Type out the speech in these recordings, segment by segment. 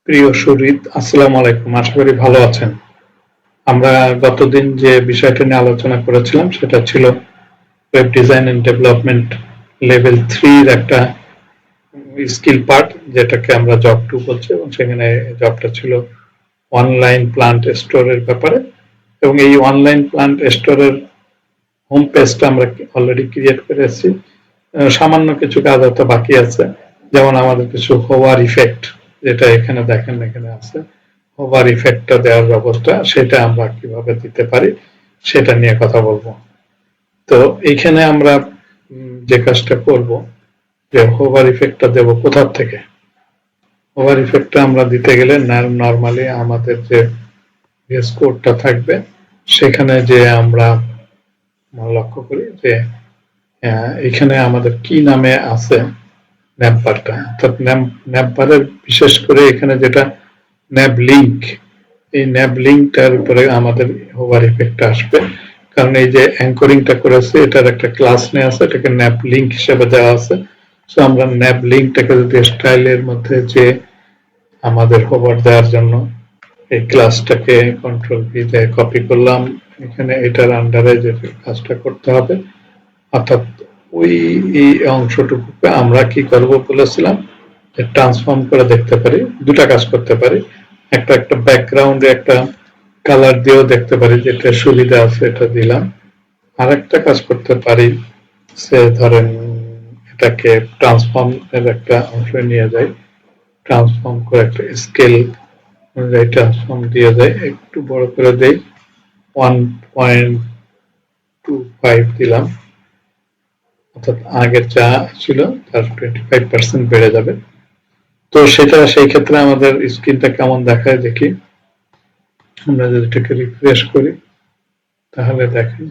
প্রিয় সুহৃদ, আসসালামু আলাইকুম। আশা করি ভালো আছেন। আমরা গতদিন যে বিষয়টা নিয়ে আলোচনা করেছিলাম সেটা ছিল web design and development level 3 এর একটা স্কিল পার্ট, যেটাকে আমরা জব 2 বলছি, এবং সেখানে জবটা ছিল অনলাইন প্লান্ট স্টোরের ব্যাপারে। এবং এই অনলাইন প্লান্ট স্টোরের হোম পেজটা আমরা অলরেডি ক্রিয়েট করে এসেছি। সামান্য কিছু কাজ হয়তো বাকি আছে, যেমন আমাদের কিছু হোভার ইফেক্ট, যেটা এখানে দেখেন এখানে আছে হোভার ইফেক্টটা দেওয়ার ব্যবস্থা, সেটা আমরা কিভাবে দিতে পারি সেটা নিয়ে কথা বলবো। তো এইখানে আমরা যে কাজটা করব, যে হোভার ইফেক্টটা দেব কোথা থেকে। হোভার ইফেক্টটা আমরা দিতে গেলে নরমালি আমাদের যে ভিএস কোডটা থাকবে সেখানে যে আমরা লক্ষ্য করি যে এখানে আমাদের কি নামে আছে ন্যাপবারটা, অর্থাৎ ন্যাপবারের বিশেষ করে এখানে যেটা ন্যাব লিঙ্ক, এই ন্যাব লিঙ্কটার উপরে আমাদের হোভার ইফেক্টটা আসবে। কারণ এই যে অ্যাঙ্করিংটা করেছে এটার একটা ক্লাস নিয়ে আছে, এটাকে ন্যাব লিঙ্ক হিসেবে দেওয়া আছে। সো আমরা ন্যাব লিঙ্কটাকে যদি স্টাইলের মধ্যে যে আমাদের হোভার দেওয়ার জন্য এই ক্লাসটাকে কন্ট্রোল ভি দিয়ে কপি করলাম, এখানে এটার আন্ডারে যে কাজটা করতে হবে, অর্থাৎ ওই এই অংশটুকুকে আমরা কি করব বলেছিলাম, যে ট্রান্সফর্ম করে দেখতে পারি। দুটা কাজ করতে পারি, একটা ব্যাকগ্রাউন্ডে একটা কালার দিয়েও দেখতে পারি, যেটা সুবিধা আছে এটা দিলাম। আর একটা কাজ করতে পারি, সে ধরেন এটাকে ট্রান্সফর্ম এর একটা অংশ নিয়ে যাই, ট্রান্সফর্ম করে একটা স্কেল অনুযায়ী ট্রান্সফর্ম দিয়ে যায়, একটু বড় করে দেই, 1.25 দিলাম, অর্থাৎ আগের যা ছিল তার 25% বেড়ে যাবে। তো সেটা সেই ক্ষেত্রে আমাদের স্ক্রিনটা কেমন দেখায় দেখি। আমরা যদি এটাকে রিফ্রেশ করি তাহলে দেখেন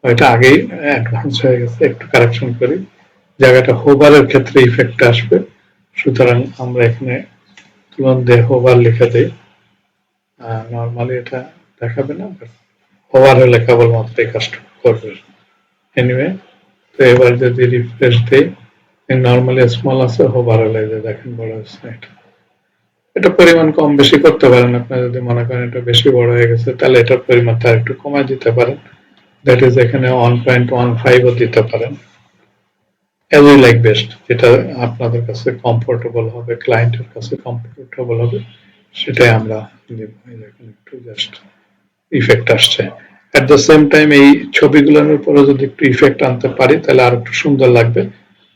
এটা আগেই অ্যাডভান্স হয়ে গেছে। একটু কারেকশন করি, জায়গাটা হোভারের ক্ষেত্রে ইফেক্ট আসবে, সুতরাং আমরা এখানে তুলন দিয়ে হোভার লিখে দেই। নর্মালি এটা দেখাবে না, হোভার হলে কেবলমাত্র এই কাজটা করবে। এনিওয়ে, তো এবার যদি রিফ্রেশ দিই, নর্মালি স্মল আছে, হোভার হলে যে দেখেন বড় হচ্ছে। এটা পরিমাণ কম বেশি করতে পারেন, আপনি যদি মনে করেন এটা বেশি বড় হয়ে গেছে তাহলে এটার পরিমাণটা একটু কমায় দিতে পারেন। দ্যাট ইজ এখানে 1.15 ও দিতে পারেন, as you like best, যেটা আপনাদের কাছে কমফোর্টেবল হবে, ক্লায়েন্টের কাছে কমফোর্টেবল হবে, সেটাই আমরা দেব। দেখুন একটু জাস্ট ইফেক্ট আসছে। এট দ্য সেম টাইম এই ছবিগুলোর উপরে যদি একটু ইফেক্ট আনতে পারি তাহলে আর একটু সুন্দর লাগবে।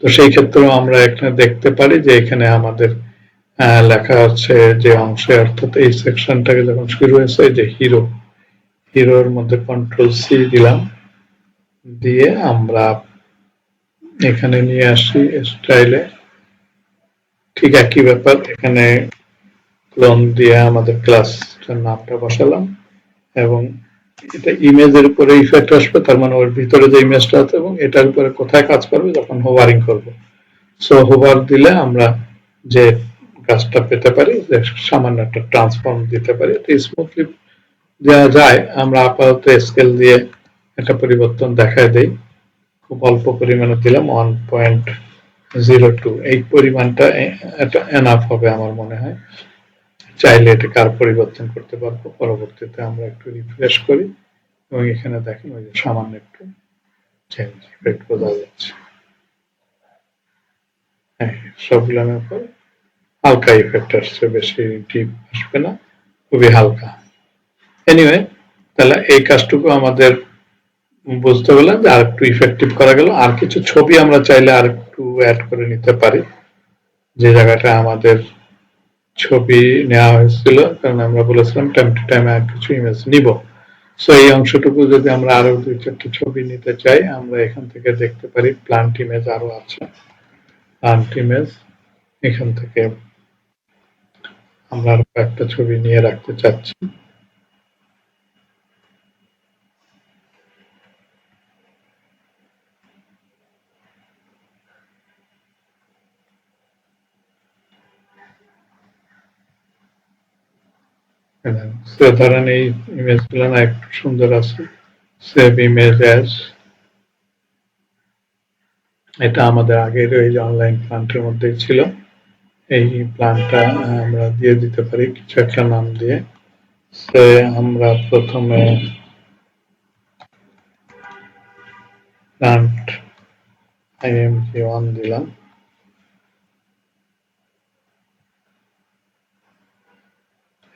তো সেই ক্ষেত্রেও আমরা এখানে দেখতে পারি যে এখানে আমাদের লেখা আছে যে অংশে, অর্থাৎ এই সেকশনটাকে যখন শুরু হয়েছে, যে হিরোর মধ্যে কন্ট্রোল সি দিলাম, দিয়ে আমরা এখানে নিয়ে আসি স্টাইলে। ঠিক একই ব্যাপার, এখানে ক্লোন দিয়ে আমাদের ক্লাসটার নামটা বসালাম, এবং এটা ইমেজের উপরে ইফেক্ট আসবে, তার মানে ওর ভিতরে যে ইমেজটা আছে এবং এটার উপরে কোথায় কাজ করবে যখন হোভারিং করব। সো হোভার দিলে আমরা যে কাজটা পেতে পারি, যে সামান্য একটা ট্রান্সফর্ম দিতে পারি, স্মুথলি দেওয়া যায়। আমরা আপাতত স্কেল দিয়ে একটা পরিবর্তন দেখায় দেই, খুব অল্প পরিমাণে দিলাম, 1.02। এই পরিমাণটা এটা এনাফ হবে আমার মনে হয়। চাইলে এটাকে আর পরিবর্তন করতে পারবো পরবর্তীতে। আমরা একটু রিফ্রেশ করি এবং এখানে দেখেন ওই যে সামান্য একটু চেঞ্জ ইফেক্ট বোঝা যাচ্ছে। হ্যাঁ, সবগুলোর উপর হালকা ইফেক্ট আসছে, বেশি ডিপ আসবে না, খুবই হালকা। এনিওয়ে, তাহলে এই কাজটুকু আমাদের বুঝতে পারলাম যে আর একটু ইফেক্টিভ করা গেল। আর কিছু ছবি আমরা চাইলে আর একটু অ্যাড করে নিতে পারি, যে জায়গাটা আমাদের ছবি নেওয়া হয়েছিল, কারণ আমরা বলেছিলাম টাইম টু টাইম আর কিছু ইমেজ নিব। সো এই অংশটুকু যদি আমরা আরো 2-4টা ছবি নিতে চাই, আমরা এখান থেকে দেখতে পারি প্লান্ট ইমেজ আরো আছে। প্লান্ট ইমেজ এখান থেকে আমরা আরো একটা ছবি নিয়ে রাখতে চাচ্ছি। ধরেন এই ইমেজ গুলো না একটু সুন্দর আছে, সেভ ইমেজ অ্যাজ, এটা আমাদের আগের ওই যে অনলাইন প্লান্টের মধ্যেই ছিল। এই প্ল্যানটা আমরা দিয়ে দিতে পারি কিছু একটা নাম দিয়ে। আমরা প্রথমে প্ল্যান্ট img1 দিলাম,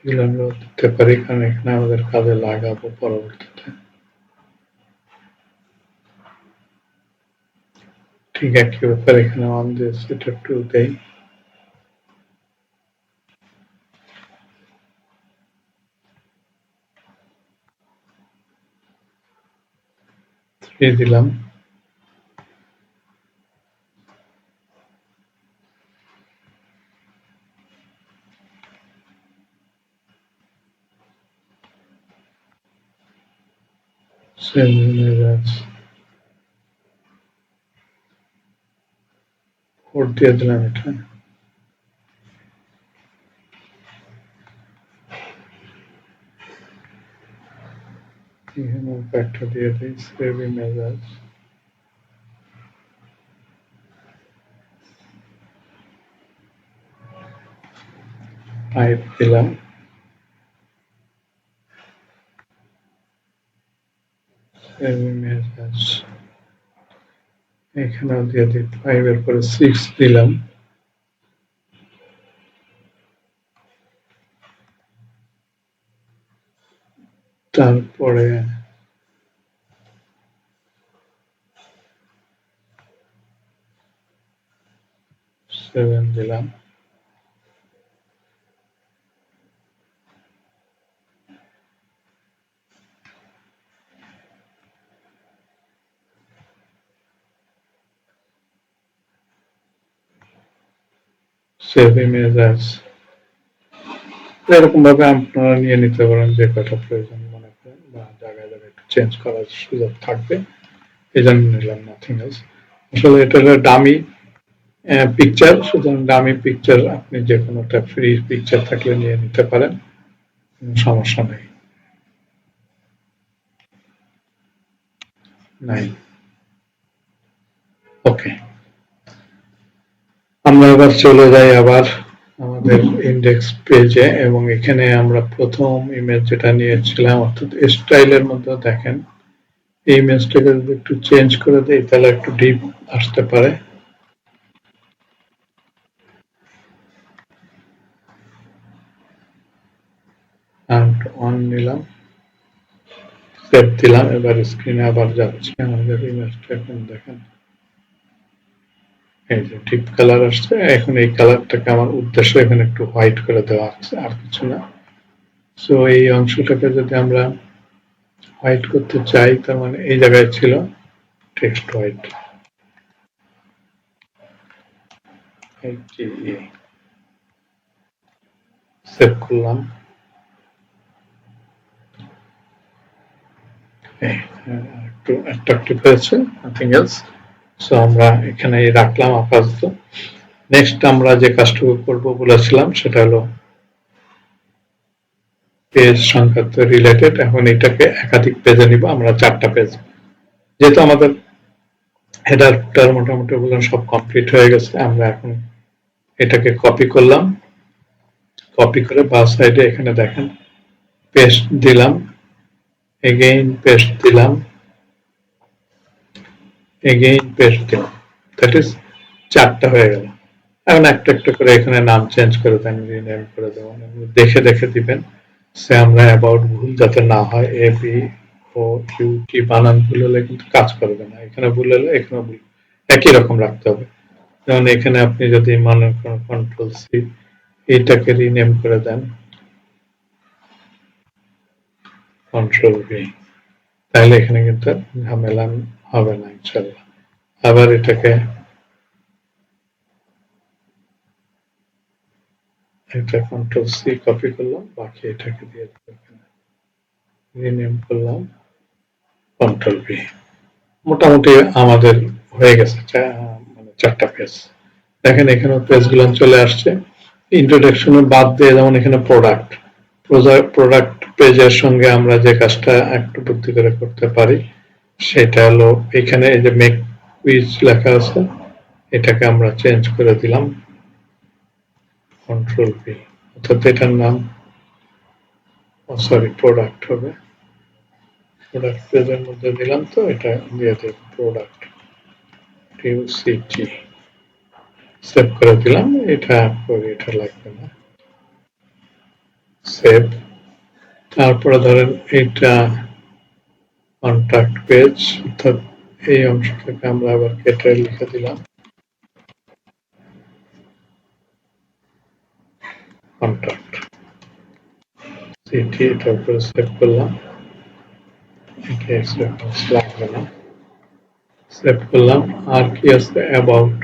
এগুলো আমরা দিতে পারি কারণ এখানে আমাদের কাজে লাগাবো পরবর্তীতে। ঠিক একই ব্যাপার এখানে 1 দিয়েছি, এটা 2 দেই। দিলাম, কোড দিয়ে দিলাম এটা। এখানে একটা দিয়ে দিই সেভ ইমেজ, পাইপ দিলাম, সেভ ইমেজ, এখানেও দিয়ে দিই 5 এর পরে 6 দিলাম, তারপরে 7 দিলাম, সেভ ইমেজ অ্যাজ। এরকম ভাবে আপনারা নিয়ে নিতে পারেন যে কয়টা প্রয়োজন মনে করেন, বা জায়গায় জায়গায় একটু চেঞ্জ করার সুযোগ থাকবে, এই জন্য নিলাম, নাথিং এলস। আসলে এটা হলো ডামি পিকচার, সুতরাং ডামি পিকচার আপনি যে কোনোটা ফ্রি পিকচার থাকলে নিয়ে নিতে পারেন, সমস্যা নেই। নাই, ওকে। আমরা এবার চলে যাই আবার আমাদের ইন্ডেক্স পেজে, এবং এখানে আমরা প্রথম ইমেজ যেটা নিয়েছিলাম অর্থাৎ স্টাইলের মধ্যে দেখেন এই ইমেজটাকে যদি একটু চেঞ্জ করে দেই তাহলে একটু ডিপ আসতে পারে। অন নিলাম, সেভ দিলাম, এবার স্ক্রিনে আবার যাচ্ছে আমাদের ইমেজটা। এখন দেখেন এই যে ডিপ কালার আসছে। এখন এই কালারটাকে আমার উদ্দেশ্য এখানে একটু হোয়াইট করে দেওয়া আছে, আর কিছু না। সো এই অংশটাকে যদি আমরা হোয়াইট করতে চাই, তার মানে এই জায়গায় ছিল টেক্সট হোয়াইট, সেভ করলাম। একটু অ্যাট্রাকটিভ হয়েছে, নাথিং এলস। সো আমরা এখানে রাখলাম আপাতত। নেক্সট আমরা যে কাজটুকু করব বলেছিলাম সেটা হলো পেজ সংক্রান্ত রিলেটেড। এখন এটাকে একাধিক পেজে নিব আমরা, 4টা পেজ। যেহেতু আমাদের হেডারটার মোটামুটি ওগুলো সব কমপ্লিট হয়ে গেছে, আমরা এখন এটাকে কপি করলাম, কপি করে বাম সাইডে এখানে দেখেন পেস্ট দিলাম, এগেইন পেস্ট দিলাম, এগেইন পেস্ট দিলাম, দ্যাট ইজ 4টা হয়ে গেল। এখন একটা একটা করে এখানে নাম চেঞ্জ করে দেন, রিনেম করে দেবেন, দেখে দেখে দিবেন সে আমরা অ্যাবাউট ভুল যাতে না হয়। A B O U T বানান ভুল হলে কিন্তু কাজ করবে না, এখানে ভুল হলে এখানে ভুল, একই রকম রাখতে হবে। যেমন এখানে আপনি যদি মনে করেন কন্ট্রোল সি, এইটাকে রিনেম করে দেন কন্ট্রোল ভি, তাহলে এখানে কিন্তু ঝামেলা হবে না ইনশাল্লাহ। আবার এটাকে এটা কন্ট্রোল সি কপি করলাম, বাকি এটাকে দিয়ে রিনেম করলাম কন্ট্রোল ভি। মোটামুটি আমাদের হয়ে গেছে মানে 4টা পেজ। দেখেন এখানে পেজগুলো চলে আসছে। ইন্ট্রোডাকশনে বাদ দিয়ে যেমন এখানে প্রোডাক্ট পেজের সঙ্গে আমরা যে কাজটা একটু বুদ্ধি করে করতে পারি সেটা হলো এখানে এই যে মেক কুইজ লেখা আছে, এটাকে আমরা চেঞ্জ করে দিলাম, কন্ট্রোল পি, অর্থাৎ এটার নাম সরি প্রোডাক্ট হবে, প্রোডাক্ট পেজের মধ্যে দিলাম, তো এটা দিয়ে দেব প্রোডাক্ট টিউসিটি, সেভ করে দিলাম। এটা লাগবে না, সেভ। তারপরে ধরেন এটা কন্টাক্ট পেজ, অর্থাৎ এই অংশটাকে আমরা আবার কেটে লিখে দিলাম কন্টাক্ট সিটি, এটার উপরে সেভ করলাম। এটা লাগবে না, সেভ করলাম। আর কি আছে, অ্যাবাউট,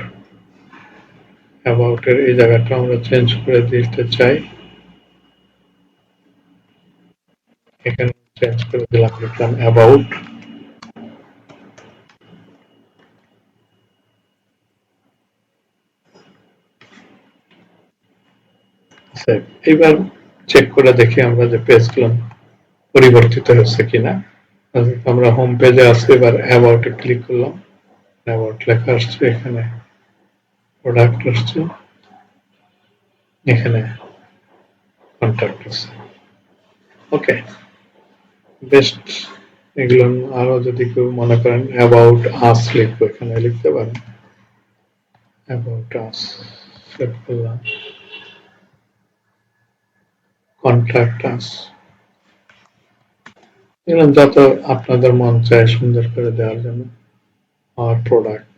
অ্যাবাউট এর এই জায়গাটা আমরা চেঞ্জ করে দিতে চাই, এখানে চেঞ্জ করে দিলাম, লিখলাম অ্যাবাউট। এবার চেক করে দেখি আমরা যে পেজগুলো পরিবর্তিত হচ্ছে কিনা। আমরা হোম পেজে আসছি, এবার অ্যাবাউট এ ক্লিক করলাম, অ্যাবাউট লেখা আসছে, এখানে প্রোডাক্ট আসছে, এখানে কন্টাক্ট আছে। ওকে, বেস্ট। এগুলো আরো যদি কেউ মনে করেন অ্যাবাউট আস লিখবো, এখানে লিখতে পারেন অ্যাবাউট আস, সেভ করলাম, কন্ট্যাক্ট আস, এরকম যত আপনাদের মন চায় সুন্দর করে দেওয়ার জন্য। আর প্রোডাক্ট,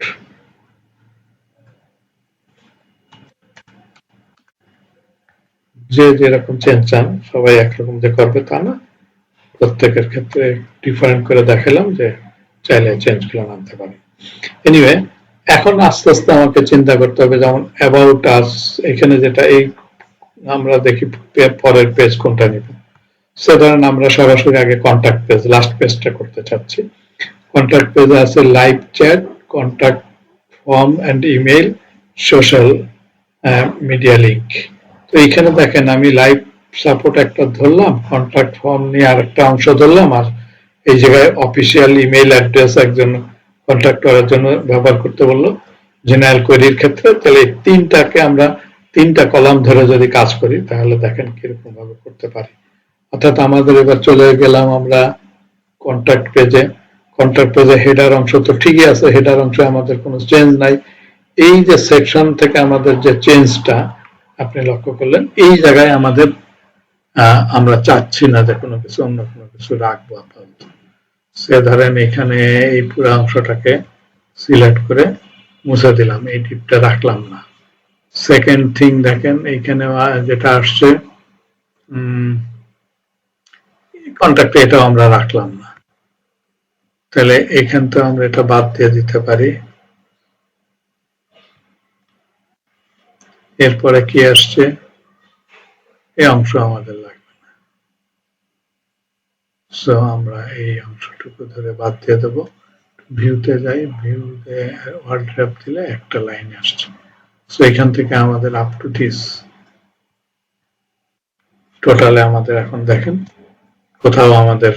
যে যেরকম চেঞ্জ চান, সবাই একরকম যে করবে তা না, প্রত্যেকের ক্ষেত্রে ডিফারেন্ট করে দেখালাম যে চাইলে চেঞ্জ গুলো আনতে পারে। এনিওয়ে, এখন আস্তে আস্তে আমাকে চিন্তা করতে হবে, যেমন অ্যাবাউট আস, এখানে যেটা এই আমরা দেখি পরের পেজ কোনটা নিব। সে ধরেন আমরা সরাসরি আগে কন্টাক্ট পেজ, লাস্ট পেজটা করতে চাচ্ছি। কন্টাক্ট পেজে আছে live chat, contact form and email, social media link. তো এইখানে দেখেন আমি লাইভ সাপোর্ট একটা ধরলাম, কন্টাক্ট ফর্ম নিয়ে আরেকটা অংশ ধরলাম, আর এই জায়গায় অফিসিয়াল ইমেইল অ্যাড্রেস একজন কন্ট্যাক্ট করার জন্য ব্যবহার করতে বললো জেনারেল কোয়েরির ক্ষেত্রে। তাহলে এই তিনটাকে আমরা তিনটা কলাম ধরে যদি কাজ করি, তাহলে দেখেন কিরকম ভাবে করতে পারি। অর্থাৎ আমাদের এবার চলে গেলাম আমরা কন্ট্যাক্ট পেজে। কন্ট্যাক্ট পেজে হেডার অংশ তো ঠিকই আছে, হেডার অংশে আমাদের কোনো চেঞ্জ নাই। এই যে সেকশন থেকে আমাদের যে চেঞ্জটা আপনি লক্ষ্য করলেন, এই জায়গায় আমাদের আমরা চাচ্ছি না যে কোনো কিছু অন্য কোনো কিছু রাখবো আপাতত। সে ধরেন এখানে এই পুরো অংশটাকে সিলেক্ট করে মুছে দিলাম, এই টিপটা রাখলাম না। সেকেন্ড থিং দেখেন এইখানে যেটা আসছে কন্ট্যাক্টে, এটাও আমরা রাখলাম না। তাহলে এখান থেকে আমরা এটা বাদ দিয়ে দিতে পারি। এরপরে কি আসছে, এই অংশ আমাদের লাগবে না, সো আমরা এই অংশটুকু ধরে বাদ দিয়ে দেবো। ভিউতে যাই, ভিউতে ওয়ার্ড র্যাপ দিলে একটা লাইন আসছে। সো এখান থেকে আমাদের আপ টু দিস টোটালে আমাদের এখন দেখেন কোথাও আমাদের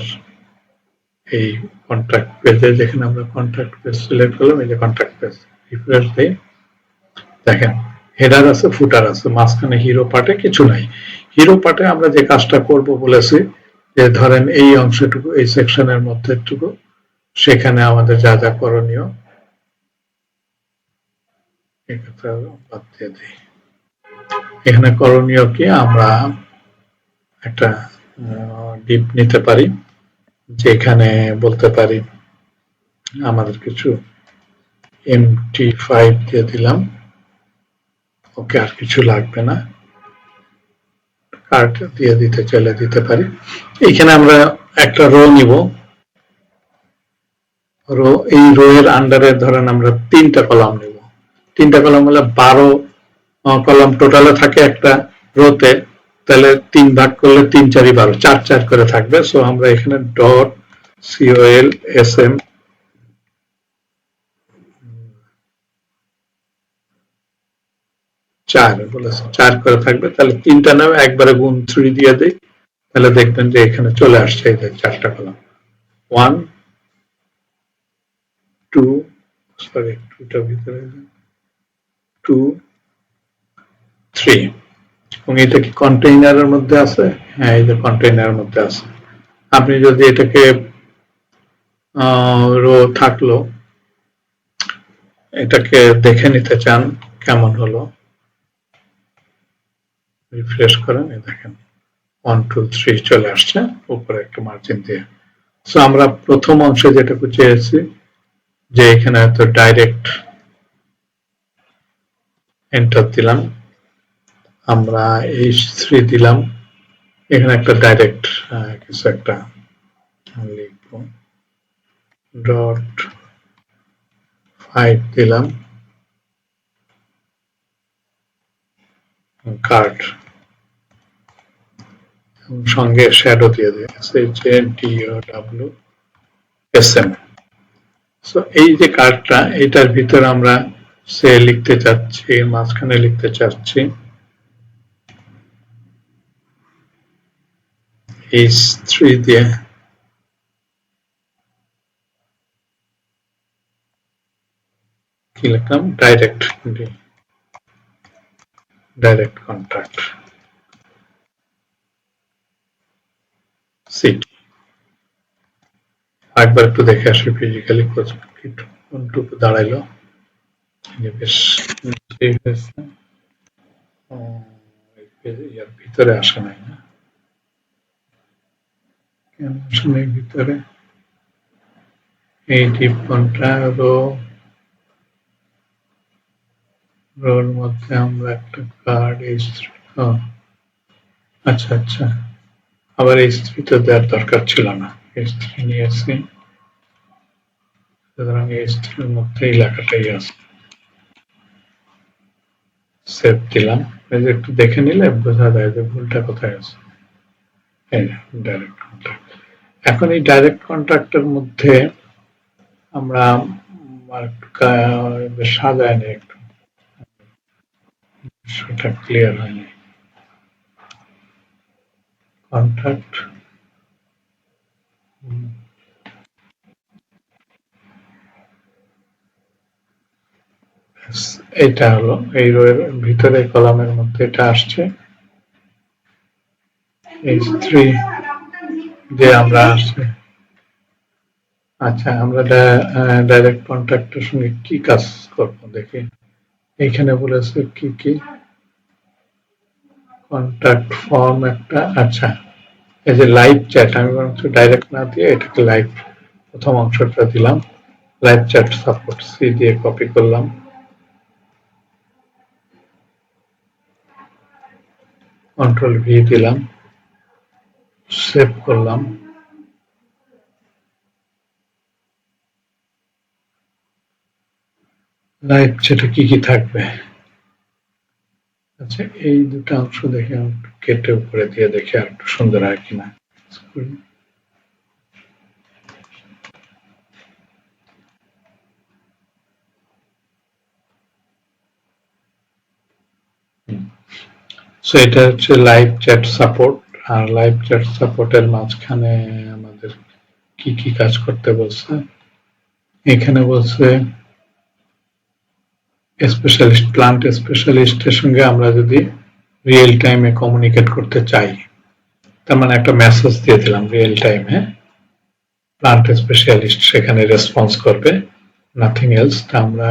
এই কন্ট্যাক্ট পেজে, যেখানে আমরা কন্ট্যাক্ট পেজ সিলেক্ট করলাম, এই যে কন্ট্যাক্ট পেজ, রিফ্রেশ দিয়ে দেখেন হেডার আছে, ফুটার আছে, মাঝখানে হিরো পার্টে কিছু নাই। হিরো পার্টে আমরা যে কাজটা করব বলেছি, যে ধরেন এই অংশটুকু, এই সেকশনের মধ্যেটুকু, সেখানে আমাদের যা যা করণীয় বাদ দিয়ে দিই। এখানে করণীয় কি, আমরা একটা ডিপ নিতে পারি, যেখানে বলতে পারি আমাদের কিছু MT5 দিয়ে দিলাম। ওকে, আর কিছু লাগবে না, কার্ড দিয়ে দিতে চাইলে দিতে পারি। এখানে আমরা একটা রো নিব, রো, এই রো এর আন্ডারে ধরেন আমরা তিনটা কলাম নিব। তিনটা কলাম হলে 12 কলাম টোটালে থাকে একটা রোতে, তাহলে 3 ভাগ করলে 3 4 12, 4 4 করে থাকবে। সো আমরা এখানে ডট COLSM চার বলেছে, 4 করে থাকবে। তাহলে তিনটা নামে একবারে গুণ 3 দিয়ে দেই, তাহলে দেখবেন যে এখানে চলে আসছে এই যে 4টা কলাম, 1 2, সরি 2টা ভিতরে, 2 3। এবং এটা কি কন্টেইনারের মধ্যে আছে? হ্যাঁ, এই যে কন্টেইনারের মধ্যে আছে। আপনি যদি এটাকে রো থাকলো, এটাকে দেখে নিতে চান কেমন হলো, রিফ্রেশ করেন, এই দেখেন 1 2 3 চলে আসছে উপরে একটা মার্জিন দিয়ে। সো আমরা প্রথম অংশে যেটা চেয়েছি যে এখানে হয়তো ডাইরেক্ট এন্টার দিলাম, আমরা H3 দিলাম, এখানে একটা ডাইরেক্ট কিছু একটা লিখবো, ডট 5 দিলাম, কার্ড সঙ্গে শ্যাডো দিয়ে দিই, SHADOWSM। সো এই যে কার্ডটা, এটার ভিতরে আমরা সে লিখতে চাচ্ছি, মাঝখানে লিখতে চাচ্ছি H3 দিয়ে কি লিখলাম, ডাইরেক্ট কন্ট্যাক্ট সিটি। একবার একটু দেখে আসি ফিজিক্যালি কোনটুকু দাঁড়াইলো, বেশ ইয়ার ভিতরে আসে নাই না, কেন আসে নাই ভিতরে? এই টিপনটা রোর মধ্যে আমরা একটা কার্ড আচ্ছা আচ্ছা, আবার H3 তো দেওয়ার দরকার ছিল না, H3 নিয়েছি, সুতরাং H3 এর মধ্যে এই লেখাটাই আছে। সেভ দিলাম, এই যে একটু দেখে নিলে বোঝা যায় যে ভুলটা কোথায় আছে। এই ডাইরেক্ট কন্ট্যাক্ট। এখন এই ডাইরেক্ট কন্ট্যাক্টের মধ্যে আমরা সাজায় নিই একটু, সেটা ক্লিয়ার হয়নি। কন্ট্যাক্ট এটা হলো এই রোয়ের ভিতরে কলামের মধ্যে এটা আসছে, H3 যে আমরা আসছে। আচ্ছা, আমরা ডাইরেক্ট কন্ট্যাক্টের সঙ্গে কি কাজ করব দেখি। এইখানে বলেছে কি কি কন্ট্যাক্ট ফর্ম একটা, আচ্ছা এই যে লাইভ চ্যাট, আমি বরঞ্চ ডাইরেক্ট না দিয়ে এটাকে লাইভ প্রথম অংশটা দিলাম, লাইভ চ্যাট সাপোর্ট সি দিয়ে কপি করলাম, কন্ট্রোল ভি দিলাম, সেভ করলাম। লাইভ চ্যাটে কি কি থাকবে? আচ্ছা, এই দুটো অংশ দেখে কেটে উপরে দিয়ে দেখি আর একটু সুন্দর হয় কিনা। সো এটা হচ্ছে লাইভ চ্যাট সাপোর্ট, আর লাইভ চ্যাট সাপোর্টের মাঝখানে আমাদের কি কি কাজ করতে বলছে। এখানে বলছে স্পেশালিস্ট, প্লান্ট স্পেশালিস্টের সঙ্গে আমরা যদি রিয়েল টাইমে কমিউনিকেট করতে চাই, তার মানে একটা মেসেজ দিয়ে দিলাম রিয়েল টাইমে, প্লান্ট স্পেশালিস্ট সেখানে রেসপন্স করবে, নাথিং এলস। তা আমরা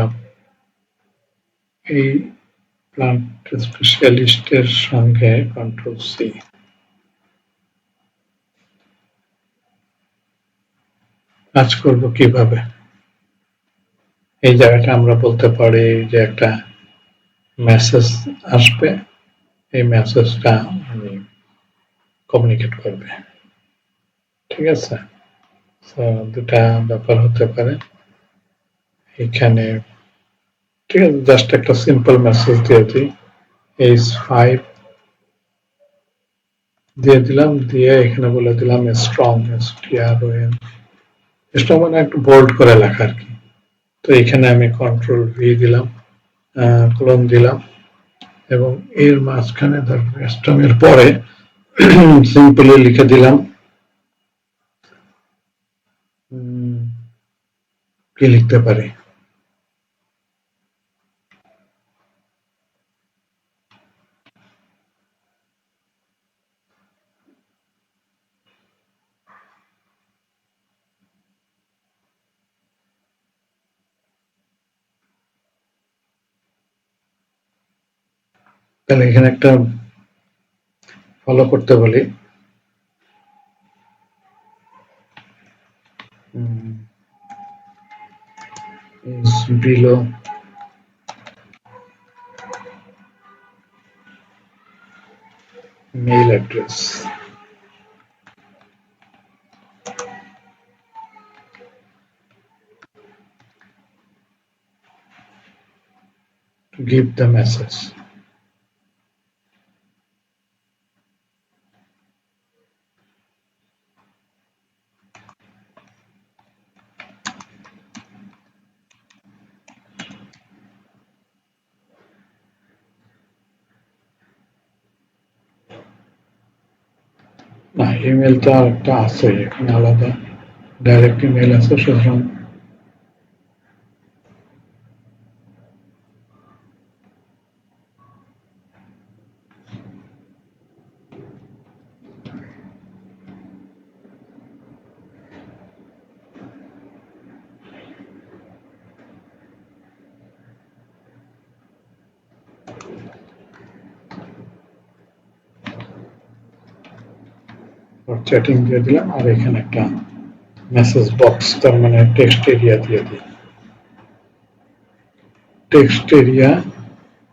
এই প্লান্ট স্পেশালিস্টের সঙ্গে কন্ট্রোল সি, কাজ করব কিভাবে? এই জায়গাটা আমরা বলতে পারি যে একটা মেসেজ আসবে, এই মেসেজটা কমিউনিকেট করবে, ঠিক আছে। দুটা ব্যাপার হতে পারে এখানে, ঠিক আছে। জাস্ট একটা সিম্পল মেসেজ দিয়ে দিই, H5 দিয়ে দিলাম, দিয়ে এখানে বলে দিলাম স্ট্রং, STRONG, স্ট্রং মানে একটু বোল্ড করে লেখা আর কি। তো এখানে আমি কন্ট্রোল ভি দিলাম, ক্লোন দিলাম, এবং এর মাঝখানে স্ট্রং এর পরে সিম্পলি লিখে দিলাম কি লিখতে পারি, তাহলে এখানে একটা ফলো করতে বলি, is below mail address. To give the message. না, ইমেলটা আরেকটা আছে এখানে আলাদা, ডাইরেক্ট ইমেল আছে, সুতরাং চ্যাটিং দিয়ে দিলাম, আর এখানে একটা মেসেজ বক্স, তার মানে টেক্সট এরিয়া দিয়ে দিই। টেক্সট এরিয়া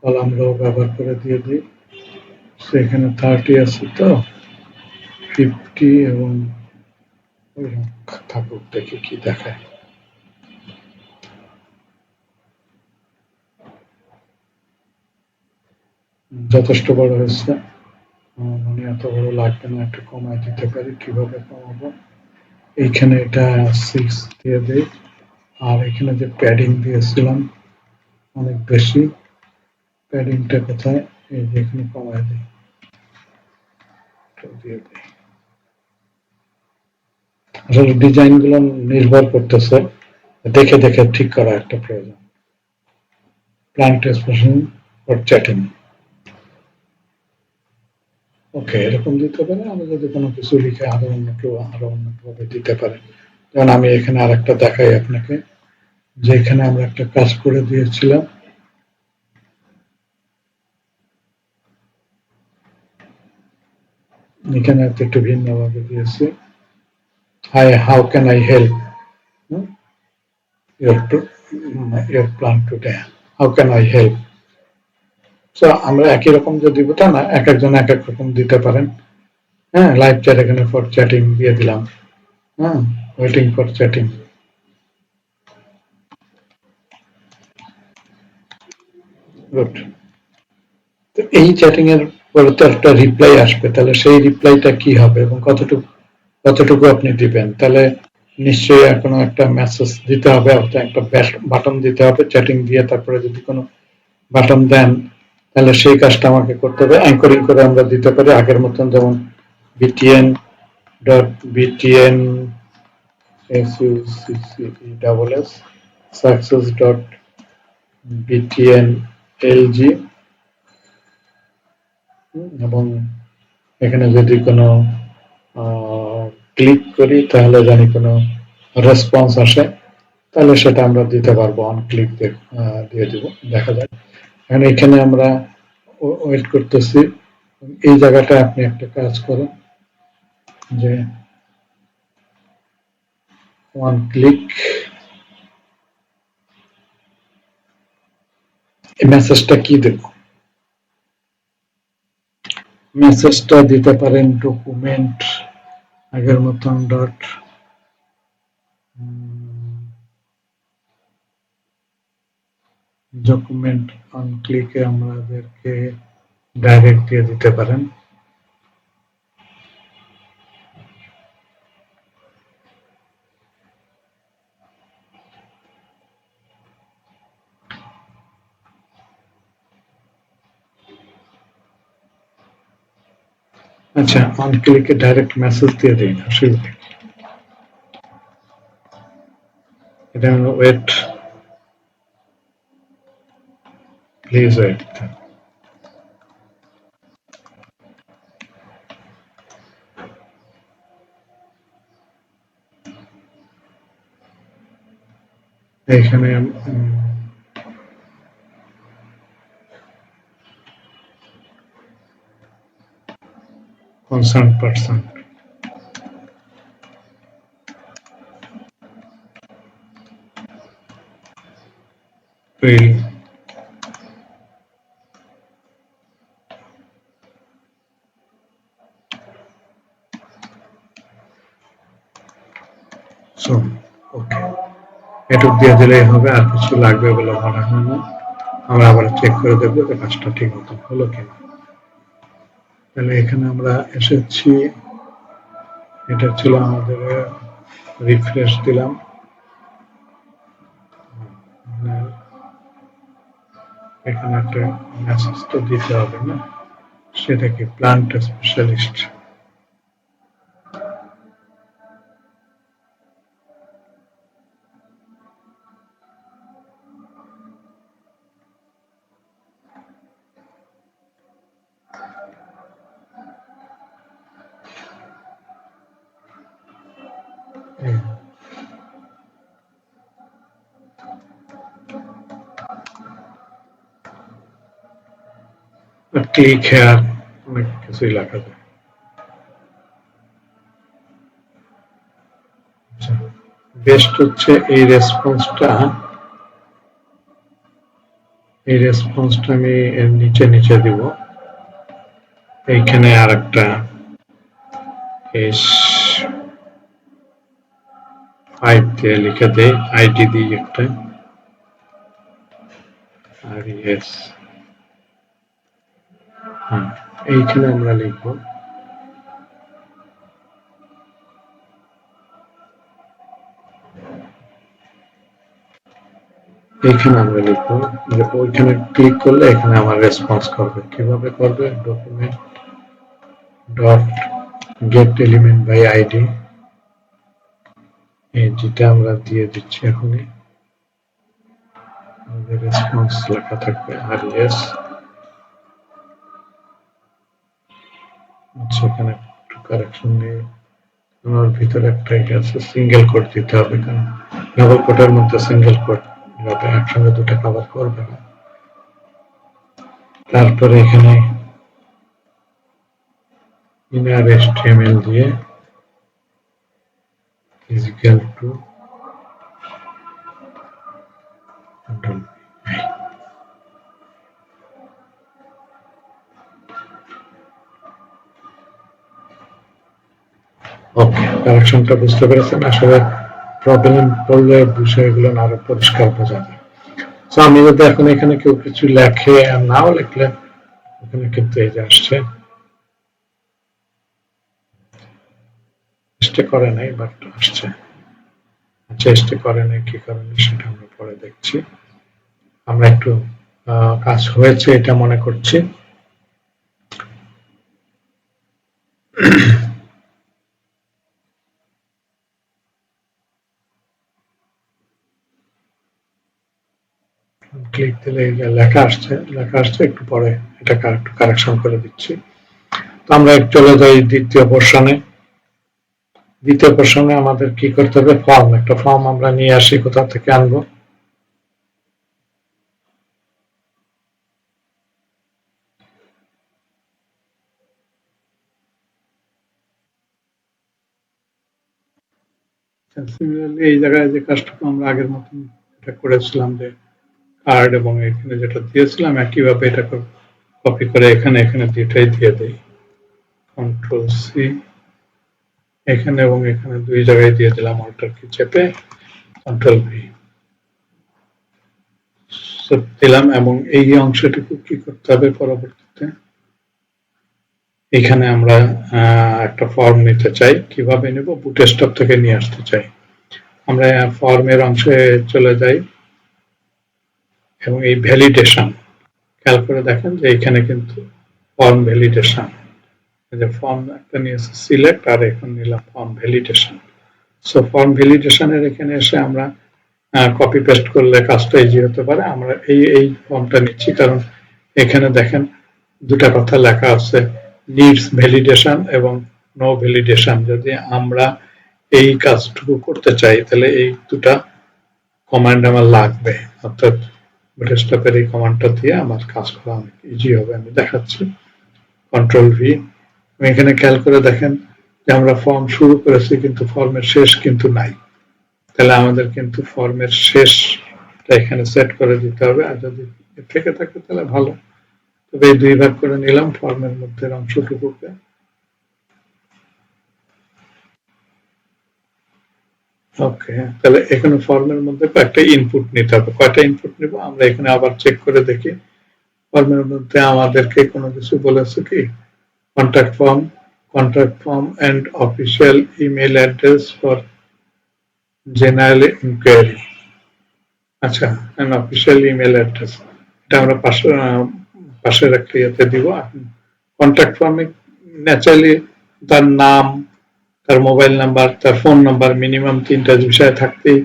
আমরাও ব্যবহার করে দিয়ে দিই। সেখানে 30 আছে, তো 50 এবং থাকুক, দেখি কি দেখায়। যথেষ্ট বড় হয়েছে, মানে এত বড় লাগবে না, একটু কমায় দিতে পারি। কিভাবে কমাবো? এইখানে এটা 6 দিয়ে দিই, আর এখানে যে প্যাডিং দিয়েছিলাম অনেক বেশি, প্যাডিংটা কোথায়? এই যে এখানে কমায় দিই, দিয়ে দিই। আসলে ডিজাইন গুলো নির্ভর করতেছে, দেখে দেখে ঠিক করা একটা প্রয়োজন। প্লান্ট এক্সপ্রেশন ফর চ্যাটিং, ওকে, এরকম দিতে পারে। আমি যদি কোনো কিছু লিখে আরো অন্যভাবে দিতে পারে, যেমন আমি এখানে আরেকটা দেখাই আপনাকে, যে এখানে আমরা একটা কাজ করে দিয়েছিলাম, এখানে একটু ভিন্নভাবে দিয়েছি। How can I help your plant today? How can I help? So আমরা একই রকম যে দিব তা না, এক একজন এক এক রকম দিতে পারেন। হ্যাঁ, লাইভ চ্যাট এখানে ফর চ্যাটিং দিয়ে দিলাম। হ্যাঁ, ওয়েটিং ফর চ্যাটিং। গুড। তো এই চ্যাটিং এর পরে তো একটা রিপ্লাই আসবে, তাহলে সেই রিপ্লাইটা কি হবে এবং কতটুকু আপনি দিবেন? তাহলে নিশ্চয়ই কোনো একটা মেসেজ দিতে হবে, একটা বাটন দিতে হবে চ্যাটিং দিয়ে, তারপরে যদি কোনো বাটন দেন তাহলে সেই কাজটা আমাকে করতে হবে। অ্যাঙ্করিং করে আমরা দিতে পারি আগের মতন, যেমন btn.btn success success.btn lg, এবং এখানে যদি কোনো ক্লিক করি তাহলে জানি কোনো রেসপন্স আসে, তাহলে সেটা আমরা দিতে পারবো। অন ক্লিক দিয়ে দিব, দেখা যায়। এখানে আমরা ওয়েট করতেছি। এই জায়গাটা আপনি একটা কাজ করেন, যে ওয়ান ক্লিক, এই মেসেজটা কি দেব? মেসেজটা দিতে পারেন ডকুমেন্ট, আগের মতন ডকুমেন্ট অন ক্লিকে আমাদেরকে ডাইরেক্ট দিয়ে দিতে পারেন। আচ্ছা, অন ক্লিকে ডাইরেক্ট মেসেজ দিয়ে দিন, অসুবিধা। এটা ওয়েট, প্লিজ ওয়েট। এখানে concerned person will soon. Okay, এটুক দিয়ে দিলেই হবে, আর কিছু লাগবে বলে মনে হয় না। আমরা আবার চেক করে দেখবো যে কাজটা ঠিক মতো হলো কিনা। তাহলে এখানে আমরা এসেছি, এটা ছিল আমাদের, রিফ্রেশ দিলাম, এখানে একটা মেসেজ তো দিতে হবে না, সেটা কি প্লান্ট স্পেশালিস্ট। ক্লিক হেয়ার, অনেক কিছুই লেখা যায়। বেস্ট হচ্ছে এই রেসপন্সটা, আমি এর নিচে নিচে দিব। এইখানে আর একটা S5 দিয়ে লিখে দেই, আইডি দিই একটা RES। এইখানে আমরা লিখব যে ওইখানে ক্লিক করলে এখানে আমার রেসপন্স করবে। কিভাবে করবে? Document dot get element by ID, যেটা আমরা দিয়ে দিচ্ছি এখনই, আমাদের রেসপন্স লেখা থাকবে RES। সেখানে একটু কারেকশন নিয়ে আমার ভিতরে একটা আছে, সিঙ্গেল কোড দিতে হবে, কারণ ডাবল কোডের মধ্যে সিঙ্গেল কোড যাতে একসঙ্গে দুটো কভার করবে না। তারপরে এখানে ইনার HTML দিয়ে is equal to control V। ওকে, কারেকশনটা বুঝতে পেরেছেন? আসলে প্রবলেম পড়লে বিষয়গুলো আরো পরিষ্কার বোঝা যায়। তো আমি যদি এখন এখানে কেউ কিছু লেখে আর নাও লিখলে ওখানে কিন্তু এই যে আসছে, চেষ্টা করে নাই বাট আসছে। চেষ্টা করে নাই, কি কারণে সেটা আমরা পরে দেখছি। আমরা একটু কাজ হয়েছে এটা মনে করছি। ক্লিক দিলে লেখা আসছে, একটু পরে এটা একটু কারেকশন করে দিচ্ছি। তো আমরা চলে যাই দ্বিতীয় পোর্শনে। দ্বিতীয় পোর্শনে আমাদের কি করতে হবে? ফর্ম, একটা ফর্ম আমরা নিয়ে আসি, কোথা থেকে আনবো? সিমিলারলি এই জায়গায় যে কাজটা আমরা আগের মতন এটা করেছিলাম, যে কার্ড এবং এখানে যেটা দিয়েছিলাম একইভাবে এটা কপি করে এখানে দুইটাই দিয়ে দেই, কন্ট্রোল সি, এখানে এবং এখানে দুই জায়গায় দিয়ে দিলাম, অল্টার কি চেপে কন্ট্রোল ভি দিলাম। এবং এই অংশটুকু কি করতে হবে পরবর্তীতে? এখানে আমরা একটা ফর্ম নিতে চাই, কিভাবে নেব? বুটস্ট্র্যাপ থেকে নিয়ে আসতে চাই। আমরা ফর্মের অংশে চলে যাই এবং এই ভ্যালিডেশন খেয়াল করে দেখেন যে এখানে কিন্তু ফর্ম ভ্যালিডেশন, যে ফর্ম একটা নিয়েছে সিলেক্ট, আর এখন নিলাম ফর্ম ভ্যালিডেশন। সো ফর্ম ভ্যালিডেশনের এখানে এসে আমরা কপি পেস্ট করলে কাজটা ইজি হতে পারে। আমরা এই ফর্মটা নিচ্ছি, কারণ এখানে দেখেন দুটা কথা লেখা আছে, নিডস ভ্যালিডেশন এবং নো ভ্যালিডেশন। যদি আমরা এই কাজটুকু করতে চাই তাহলে এই দুটা কমান্ড আমার লাগবে, অর্থাৎ বুটস্ট্র্যাপের এই কমান্ডটা দিয়ে আমার কাজ করা অনেক ইজি হবে। আমি দেখাচ্ছি, কন্ট্রোল ভি, এখানে খেয়াল করে দেখেন যে আমরা ফর্ম শুরু করেছি কিন্তু ফর্মের শেষ কিন্তু নাই। তাহলে আমাদের কিন্তু ফর্মের শেষটা এখানে সেট করে দিতে হবে, আর যদি থেকে থাকে তাহলে ভালো। তবে এই 2 ভাগ করে নিলাম ফর্মের মধ্যে অংশটুকুকে। ওকে, তাহলে এখানে ফর্মের মধ্যে কয়েকটা ইনপুট নিতে হবে। কয়টা ইনপুট নিব আমরা এখানে আবার চেক করে দেখি। ফর্মের মধ্যে আমাদেরকে কোনো কিছু বলেছে কি? contact form and official email address for general inquiry। আচ্ছা, an official email address, এটা আমরা পাশের একটা ইয়েতে দিব। কন্ট্যাক্ট ফর্মে ন্যাচারালি তার নাম, তার মোবাইল নাম্বার, তার ফোন নাম্বার, মিনিমাম 3টা বিষয় থাকতেই,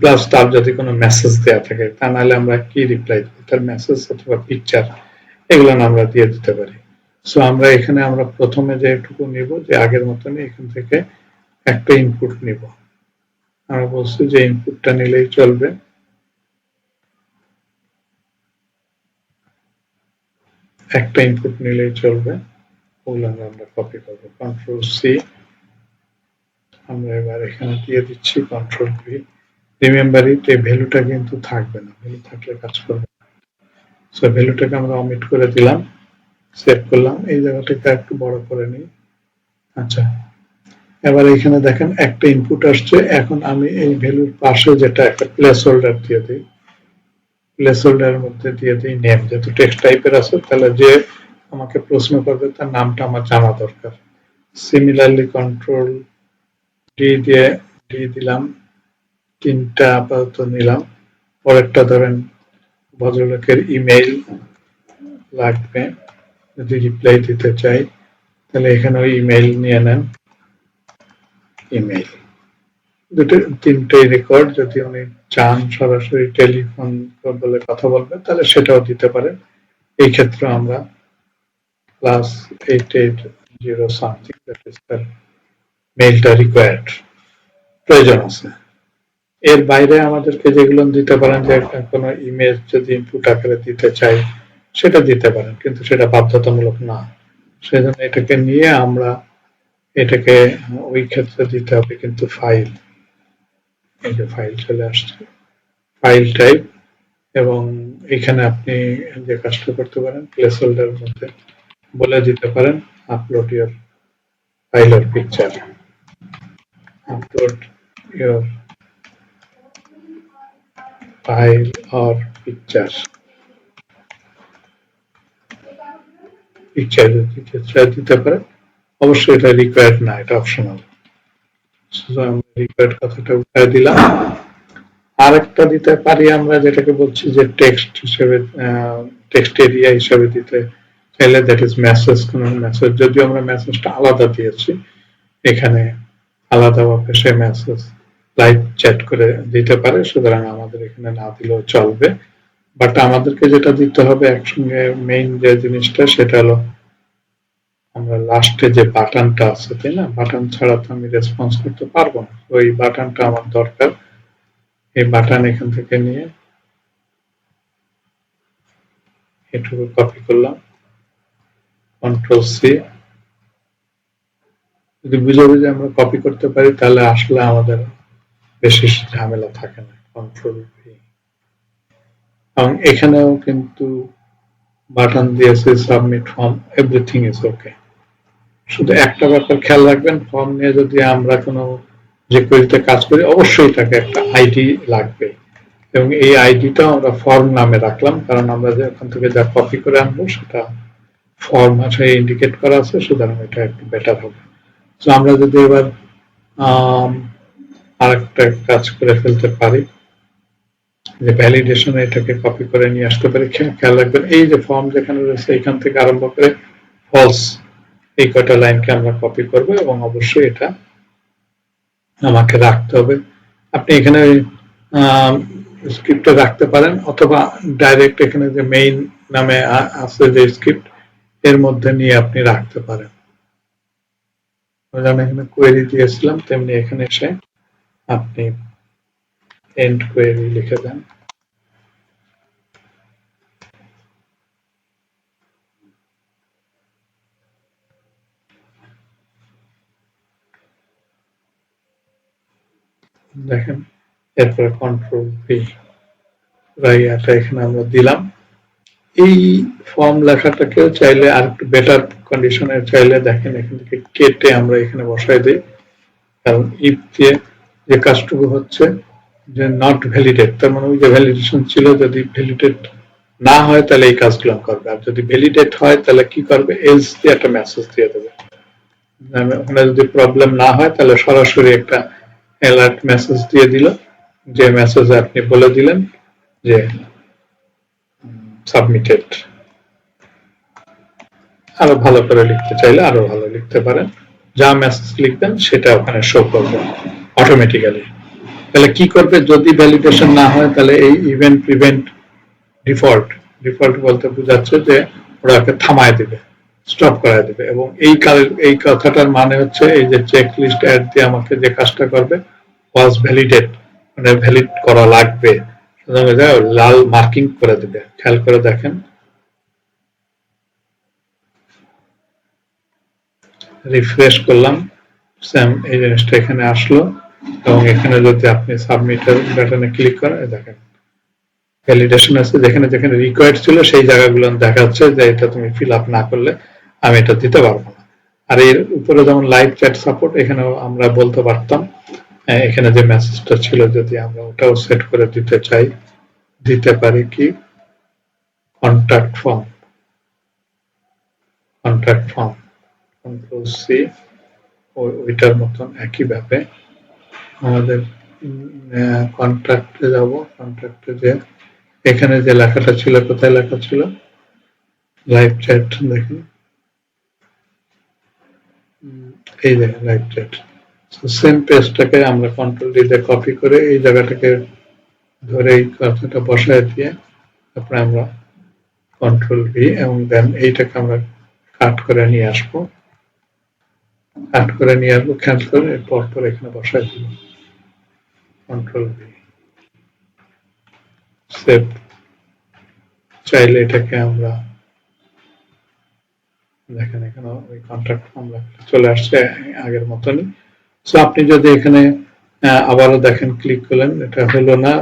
প্লাস তার যদি কোনো মেসেজ দেওয়া থাকে, তা নাহলে আমরা কি রিপ্লাই দিব? তার মেসেজ অথবা পিকচার, এগুলো আমরা দিয়ে দিতে পারি। সো আমরা এখানে আমরা প্রথমে যেটুকু নিব, যে আগের মতনই এখান থেকে একটা ইনপুট নিব। আমরা বলছি যে ইনপুটটা নিলেই চলবে। একটা ইনপুট নিলেই চলবে, ওগুলো আমরা কপি করব। কন্ট্রোল সি, আমরা এবার এখানে দিয়ে দিচ্ছি কন্ট্রোল ভি। রিমেম্বার ইট, এই ভ্যালুটা কিন্তু থাকবে না, ভ্যালু থাকলে কাজ করবে। সো ভ্যালুটাকে আমরা অমিট করে দিলাম, সেভ করলাম। এই জায়গাটাকে একটু বড় করে নিই। আচ্ছা, এবার এখানে দেখেন একটা ইনপুট আসছে। এখন আমি এই ভ্যালুর পাশে যেটা একটা প্লেস হোল্ডার দিয়ে দিই, প্লেস হোল্ডারের মধ্যে দিয়ে দিই নেম। যেহেতু টেক্সট টাইপের আছে, তাহলে যে আমাকে প্রশ্ন করবে তার নামটা আমার জানা দরকার। সিমিলারলি কন্ট্রোল ডি দিলাম, 3টা আপাতত নিলাম। পরেরটা ধরেন ভদ্রলোকের ইমেইল লাগবে, যদি রিপ্লাই দিতে চাই তাহলে এখানে ওই ইমেইল নিয়ে নেন, ইমেইল। 3টেই রেকর্ড। যদি উনি চান সরাসরি টেলিফোন বলে কথা বলবেন তাহলে সেটাও দিতে পারেন। এই ক্ষেত্রে আমরা +880 সামথিং, দ্যাট ইজ তার মেইলটা রিকোয়ার্ড, প্রয়োজন আছে। এর বাইরে আমাদেরকে যেগুলো দিতে পারেন, যে কোনো ইমেজ যদি ইনপুট আকারে দিতে চাই সেটা দিতে পারেন, কিন্তু সেটা বাধ্যতামূলক না। সেজন্য এটাকে নিয়ে আমরা এটাকে ওই ক্ষেত্রে দিতে হবে কিন্তু ফাইল। এই যে ফাইল চলে আসছে, ফাইল টাইপ। এবং এখানে আপনি যে কাজটা করতে পারেন, প্লেস হোল্ডার মধ্যে বলে দিতে পারেন upload your file or picture, upload your file or picture. Picture দিতে পারেন। অবশ্যই এটা রিকোয়ার্ড না, এটা অপশনাল। আমরা রিকোয়ার্ড কথাটা উঠায় দিলাম। আরেকটা দিতে পারি আমরা, যেটাকে বলছি যে টেক্সট হিসেবে, টেক্সট এরিয়া হিসেবে দিতে চাইলে, দ্যাট ইজ মেসেজ। কোন মেসেজ যদিও আমরা মেসেজটা আলাদা দিয়েছি, এখানে আলাদাভাবে সে মেসেজ লাইভ চ্যাট করে দিতে পারে, সুতরাং আমাদের এখানে না দিলেও চলবে। বাট আমাদেরকে যেটা দিতে হবে একসঙ্গে, মেইন যে জিনিসটা, সেটা হলো আমরা লাস্টে যে বাটনটা আছে, তাই না? বাটন ছাড়া তো আমি রেসপন্স করতে পারবো না, ওই বাটনটা আমার দরকার। এই বাটন এখান থেকে নিয়ে এটুকু কপি করলাম, কন্ট্রোল সি। যদি বুঝে বুঝে আমরা কপি করতে পারি তাহলে আসলে আমাদের বেশি ঝামেলা থাকে না। Control V. এবং এখানেও কিন্তু বাটন দিয়েছে submit form, everything is okay. শুধু একটা ব্যাপার খেয়াল রাখবেন, ফর্ম নিয়ে যদি আমরা কোনো যে কোয়েরিতে কাজ করি, অবশ্যই তাকে একটা আইডি লাগবে। এবং এই আইডিটাও আমরা ফর্ম নামে রাখলাম, কারণ আমরা যে ওখান থেকে যা কপি করে আনবো সেটা ফর্ম আছে ইন্ডিকেট করা আছে, সুতরাং এটা একটু বেটার হবে। তো আমরা যদি এবার আরেকটা কাজ করে ফেলতে পারি, যে ভ্যালিডেশনে এটাকে কপি করে নিয়ে আসতে পারি। খেয়াল রাখবেন এই যে ফর্ম যেখানে রয়েছে, এখান থেকে আরম্ভ করে ফলস, এই কয়টা লাইনকে আমরা কপি করব, এবং অবশ্যই এটা আমাকে রাখতে হবে। আপনি এখানে স্ক্রিপ্টে রাখতে পারেন, অথবা ডাইরেক্ট এখানে যে মেইন নামে আছে যে স্ক্রিপ্ট, এর মধ্যে নিয়ে আপনি রাখতে পারেন। যেমন এখানে কোয়েরি দিয়েছিলাম, তেমনি এখানে এসে আপনি এন্ড কোয়েরি লিখে দেন। দেখেন, এরপরে কন্ট্রোল ভি, এটা এখানে আমরা দিলাম। এই ফর্ম লেখাটাকেও চাইলে আর একটু বেটার কন্ডিশনে চাইলে দেখেন এখান থেকে কেটে আমরা এখানে বসাই দিই, কারণ ইফ দিয়ে যে কাজটুকু হচ্ছে যে নট ভ্যালিডেট, তার মানে ওই যে ভ্যালিডেশন ছিল, যদি ভ্যালিডেট না হয় তাহলে এই কাজগুলো করবে, আর যদি ভ্যালিডেট হয় তাহলে কি করবে, এলস দিয়ে একটা মেসেজ দিয়ে দেবে। ওখানে যদি প্রবলেম না হয় তাহলে সরাসরি একটা অ্যালার্ট মেসেজ দিয়ে দিল, যে মেসেজে আপনি বলে দিলেন যে সাবমিটেড। আরো ভালো করে লিখতে চাইলে আরো ভালো লিখতে পারেন, যা মেসেজ লিখবেন সেটা ওখানে শো করবে অটোমেটিক্যালি। তাহলে কি করবে, যদি ভ্যালিডেশন না হয় তাহলে এই ইভেন্ট প্রিভেন্ট ডিফল্ট, ডিফল্ট বলতে বোঝাচ্ছে যে ওরাকে থামায় দিবে, স্টপ করায় দিবে। এবং এই কথাটার মানে হচ্ছে এই যে চেক লিস্ট অ্যাড দিয়ে আমাকে যে কাজটা করবে ওয়াজ ভ্যালিডেট, মানে ভ্যালিড করা লাগবে, লাল মার্কিং করে দিবে। খেয়াল করে দেখেন, রিফ্রেশ করলাম, সেম এই জিনিসটা এখানে আসলো। এবং এখানে যদি আপনি সাবমিটের বাটনে ক্লিক করেন, দেখেন ভ্যালিডেশন আছে, যেখানে যেখানে রিকোয়ার্ড ছিল সেই জায়গাগুলো দেখাচ্ছে যে এটা তুমি ফিল আপ না করলে আমি এটা দিতে পারবো না। আর এর উপরে যেমন লাইভ চ্যাট সাপোর্ট, এখানেও আমরা বলতে পারতাম, এখানে যে মেসেজটা ছিল যদি আমরা ওটাও সেট করে দিতে চাই, দিতে পারি কি, contact form, contact form control C, ওইটার মতন একইভাবে আমাদের কন্ট্রাক্টে যাব, কন্ট্রাক্টে যে এখানে যে লেখাটা ছিল, কোথায় লেখা ছিল, লাইভ চ্যাট, দেখুন এই দেখেন লাইভ চ্যাট। সেম পেজটাকে আমরা কন্ট্রোল ডি দিয়ে কপি করে এই জায়গাটাকে ধরে এই কথাটা বসায় দিয়ে তারপরে আমরা কন্ট্রোল ভি, এবং দেন এইটাকে আমরা কাট করে নিয়ে আসবো, কাট করে নিয়ে আসবো, খেয়াল করে পর এখানে বসায় দিব, কন্ট্রোল ভি, সেভ। চাইলে এটাকে আমরা দেখেন এখানে ওই কন্ট্রাক্ট ফর্ম চলে আসছে আগের মতনই। সো আপনি যদি এখানে আবারও দেখেন ক্লিক করলেন, এটা হলো না,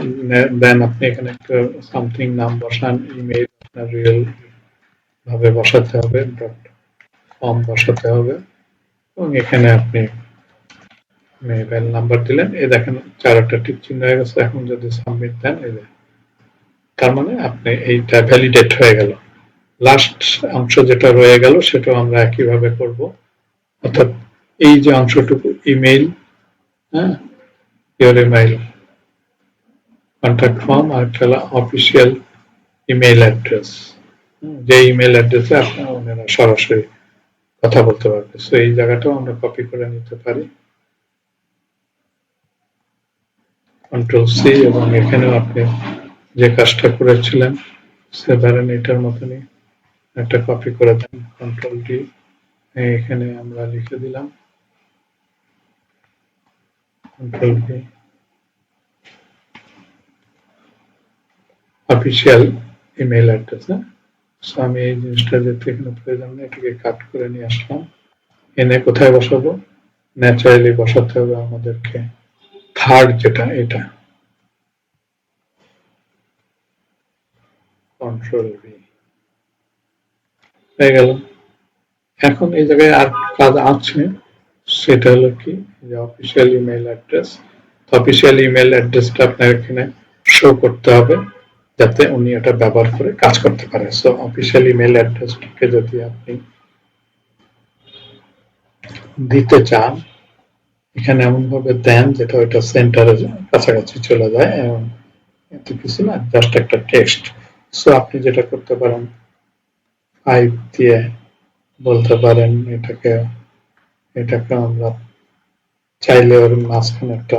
দেন আপনি এখানে একটা সামথিং নাম বসান, ইমেল আপনার রিয়েল ভাবে বসাতে হবে, ডট ফর্ম বসাতে হবে, এবং এখানে আপনি মোবাইল নাম্বার দিলেন, এই দেখেন 4টা টিক চিহ্ন হয়ে গেছে। এখন যদি সাবমিট দেন, এই তার মানে আপনি এইটা ভ্যালিডেট হয়ে গেল। লাস্ট অংশ যেটা রয়ে গেল সেটাও আমরা একইভাবে করব, অর্থাৎ এই যে অংশটুকু ইমেইল, হ্যাঁ, ইওর ইমেইল কন্ট্যাক্ট ফর্ম, আর একটা অফিসিয়াল ইমেইল অ্যাড্রেস, যে ইমেইল অ্যাড্রেসে আপনারা ওনারা সরাসরি কথা বলতে পারবে। সো এই জায়গাটাও আমরা কপি করে নিতে পারি, কন্ট্রোল সি, এবং এখানেও আপনি যে কাজটা করেছিলেন সে ধরেন এটার মতনই একটা কপি করে দেন, কন্ট্রোল ডি, এখানে আমরা লিখে দিলাম control V, official email address. So আমি এই জিনিসটা যেতে এখানে প্রয়োজন নেই, এটাকে কাট করে নিয়ে আসলাম, এনে কোথায় বসাবো, ন্যাচারালি বসাতে হবে আমাদেরকে থার্ড যেটা, এটা কন্ট্রোল ভি হয়ে গেল। এখন এই জায়গায় আর কাজ আছে, সেটা হলো কি, যে official email address. Official email অ্যাড্রেসটা আপনার এখানে শো করতে হবে যাতে উনি এটা ব্যবহার করে কাজ করতে পারে। সো অফিসিয়াল ইমেইল অ্যাড্রেসটাকে যদি আপনি দিতে চান, এখানে এমন ভাবে দেন যেটা ওইটা সেন্টারের কাছাকাছি চলে যায়, এবং এত কিছু না, জাস্ট একটা টেক্সট। সো আপনি যেটা করতে পারেন, 5 দিয়ে বলতে পারেন এটাকে আমরা চাইলে ওর মাঝখানে একটা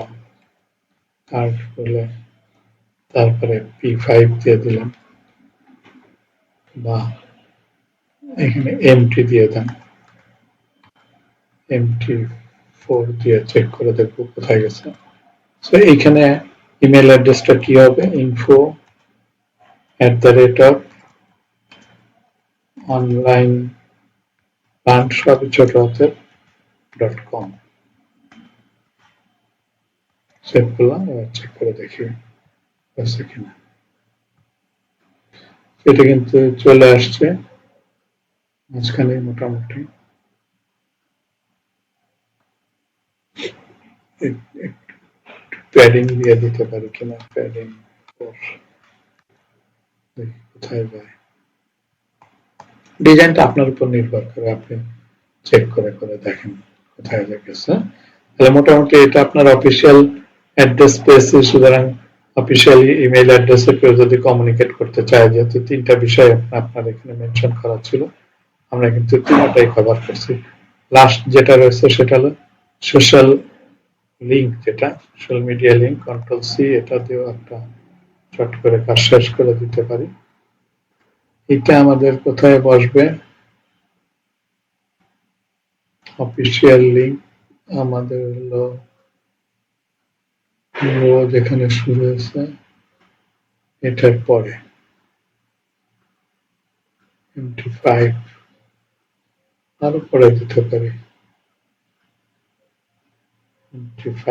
কার্ড বলে তারপরে P5 দিয়ে দিলাম, বা এখানে এমটি দিয়ে দেন, MT4 দিয়ে চেক করে দেখবো কোথায় গেছে। সো এইখানে ইমেল অ্যাড্রেসটা কি হবে, info@online সবই ছোট হাতের .com। সেভ করলাম, এবার চেক করে দেখি হচ্ছে কিনা। এটা কিন্তু চলে আসছে মাঝখানে মোটামুটি। প্যাডিং দিয়ে দিতে পারি কিনা, প্যাডিং কোথায় যায়। ডিজাইনটা আপনার উপর নির্ভর করে, আপনি চেক করে করে দেখেন কোথায় গেছে। তাহলে মোটামুটি এটা আপনার অফিসিয়াল অ্যাড্রেস পেয়েছে, সুতরাং অফিসিয়াল ইমেইল অ্যাড্রেসে কেউ যদি কমিউনিকেট করতে চায়, যেহেতু তিনটা বিষয় আপনার এখানে মেনশন করা ছিল, আমরা কিন্তু তিনটাই কভার করছি। লাস্ট যেটা রয়েছে সেটা হলো সোশ্যাল লিঙ্ক, যেটা social media link, control C, এটা দিয়েও একটা শর্ট করে কাজ শেষ করে দিতে পারি। এটা আমাদের কোথায় বসবে, অফিসিয়াল লিঙ্ক আমাদের হলো যেখানে শুরু হয়েছে এটার পরে MT5 আরো পরে দিতে পারি, MT5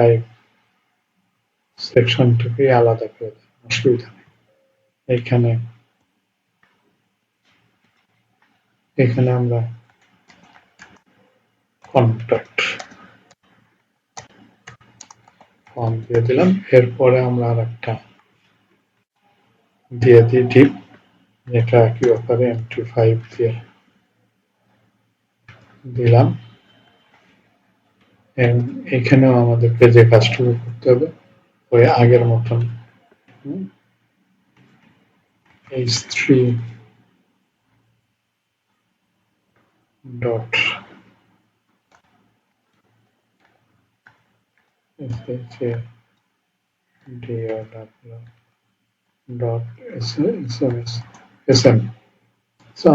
সেকশনটাকে আলাদা করে দেন, অসুবিধা নেই। এখানে আমরা কন্ট্যাক্ট ফর্ম দিয়ে দিলাম। এরপরে আমরা আর একটা দিয়ে দিই ডিপ, যেটা একই ব্যাপারে MT5 দিয়ে দিলাম। এখানেও আমাদেরকে যে কাজটুকু করতে হবে ওই আগের মতন h3 dot sm।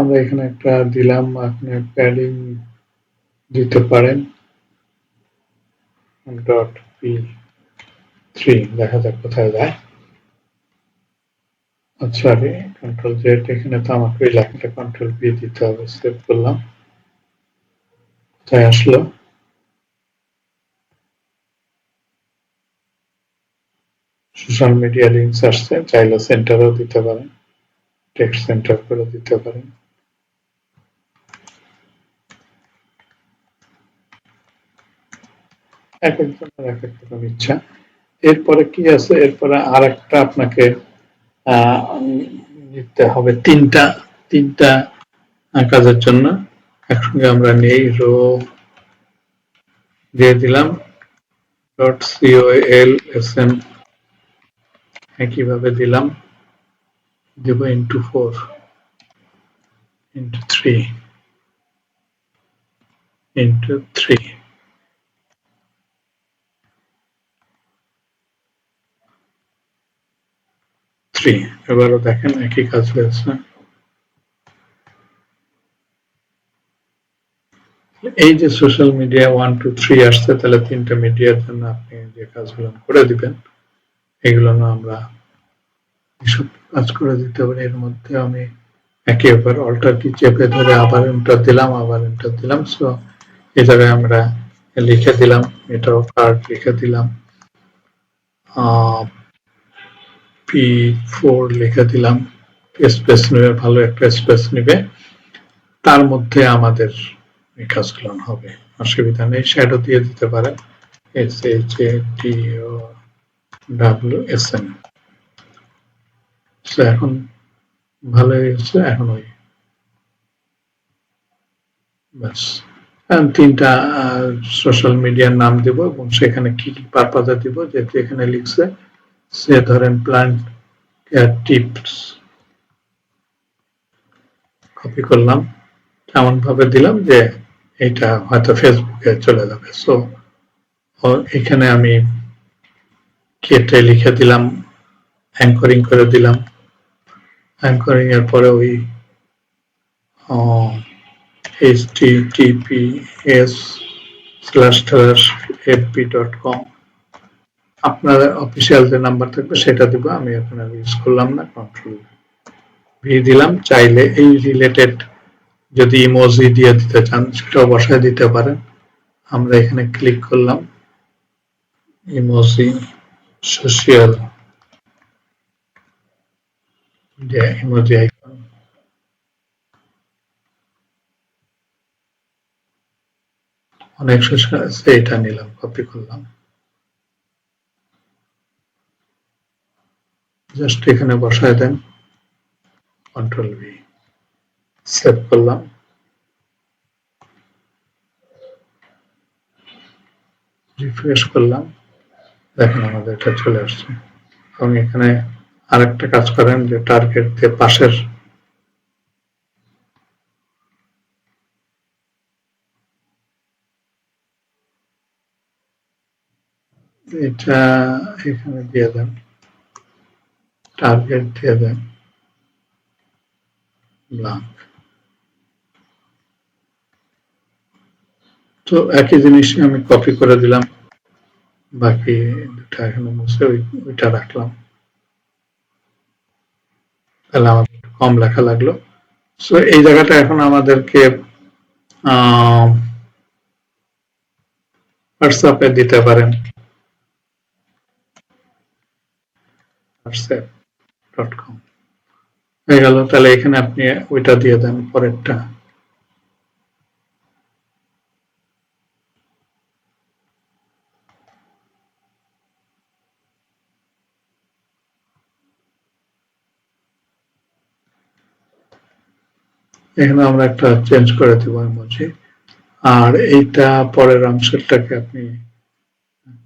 আমরা এখানে একটা দিলাম, আপনি প্যাডিং দিতে পারেন .p3, দেখা যাক কোথায় যায়। আচ্ছা, কন্ট্রোল জেড, এখানে তো আমাকে ওই লেখাটা কন্ট্রোল বি দিতে হবে। সেভ করলাম, কোথায় আসলো, সোশ্যাল মিডিয়া লিঙ্কস আসছে। চাইলে সেন্টারও দিতে পারেন, টেক্সট সেন্টার করে দিতে পারেন। এক একজনের এক এক রকম ইচ্ছা। এরপরে কি আছে, এরপরে আর একটা আপনাকে নিতে হবে তিনটা কাজের জন্য একসঙ্গে আমরা নেই। রো দিয়ে দিলাম .colsm, একইভাবে দিলাম, দেব *4 *3 *3। এবারও দেখেন একই কাজ হয়েছে। এই যে সোশ্যাল মিডিয়া 1 2 3 আসছে, তাহলে তিনটা মিডিয়ার জন্য আপনি যে কাজগুলো করে দিবেন এগুলো আমরা সব কাজ করে দিতে পারি। এর মধ্যে আমি একেবারে অল্টার কি চেপে ধরে আবার এন্টার দিলাম, আবার এন্টার দিলাম। সো এই জায়গায় আমরা লিখে দিলাম, এটাও কার্ড লিখে দিলাম, P4 লিখে দিলাম। স্পেস নেবে, ভালো একটা স্পেস নেবে, তার মধ্যে আমাদের এই কাজগুলো হবে, অসুবিধা নেই। শ্যাডো দিয়ে দিতে পারেন, SHADOWSM। এখন ভালো হয়েছে। এখন ওই ব্যাস তিনটা সোশ্যাল মিডিয়ার নাম দিব এবং সেখানে কি কি পারপাজে দিব, যেহেতু এখানে লিখছে সে ধরেন প্লান্ট কেয়ার টিপস, কপি করলাম, এমন ভাবে দিলাম যে এটা হয়তো ফেসবুকে চলে যাবে। সো এখানে আমি কেটে লিখে দিলাম, অ্যাঙ্করিং করে দিলাম। অ্যাঙ্করিং এর পরে ওই https://fb.com আপনার অফিসিয়াল যে নাম্বার থাকবে সেটা দিব, আমি এখন আর ইউজ করলাম না। কন্ট্রোল ভি দিলাম। চাইলে এই রিলেটেড যদি ইমোজি দিয়ে দিতে চান সেটাও বসায় দিতে পারেন। আমরা এখানে ক্লিক করলাম, ইমোজি সোশ্যাল ইমোজি আইকন, অনেক সোশ্যাল আছে, এটা নিলাম, কপি করলাম, জাস্ট এখানে বসায় দেন, কন্ট্রোল ভি, সেভ করলাম, রিফ্রেশ করলাম, দেখেন আমাদের এটা চলে আসছে। এবং এখানে আরেকটা কাজ করেন যে টার্গেট দিয়ে পাশের এটা এখানে দিয়ে দেন, টার্গেট দিয়ে দেন ব্ল্যাঙ্ক। তো একই জিনিসই আমি কপি করে দিলাম, বাকি দুটা এখানে মুছে ওইটা রাখলাম, তাহলে আমাদের কম লেখা লাগলো। সো এই জায়গাটা এখন আমাদেরকে হোয়াটসঅ্যাপে দিতে পারেন, whatsapp.com হয়ে গেল। তাহলে এখানে আপনি ওইটা দিয়ে দেন, পরেরটা এখানে আমরা একটা চেঞ্জ করে দিব ইমোজি। আর এইটা পরের অংশটাকে আপনি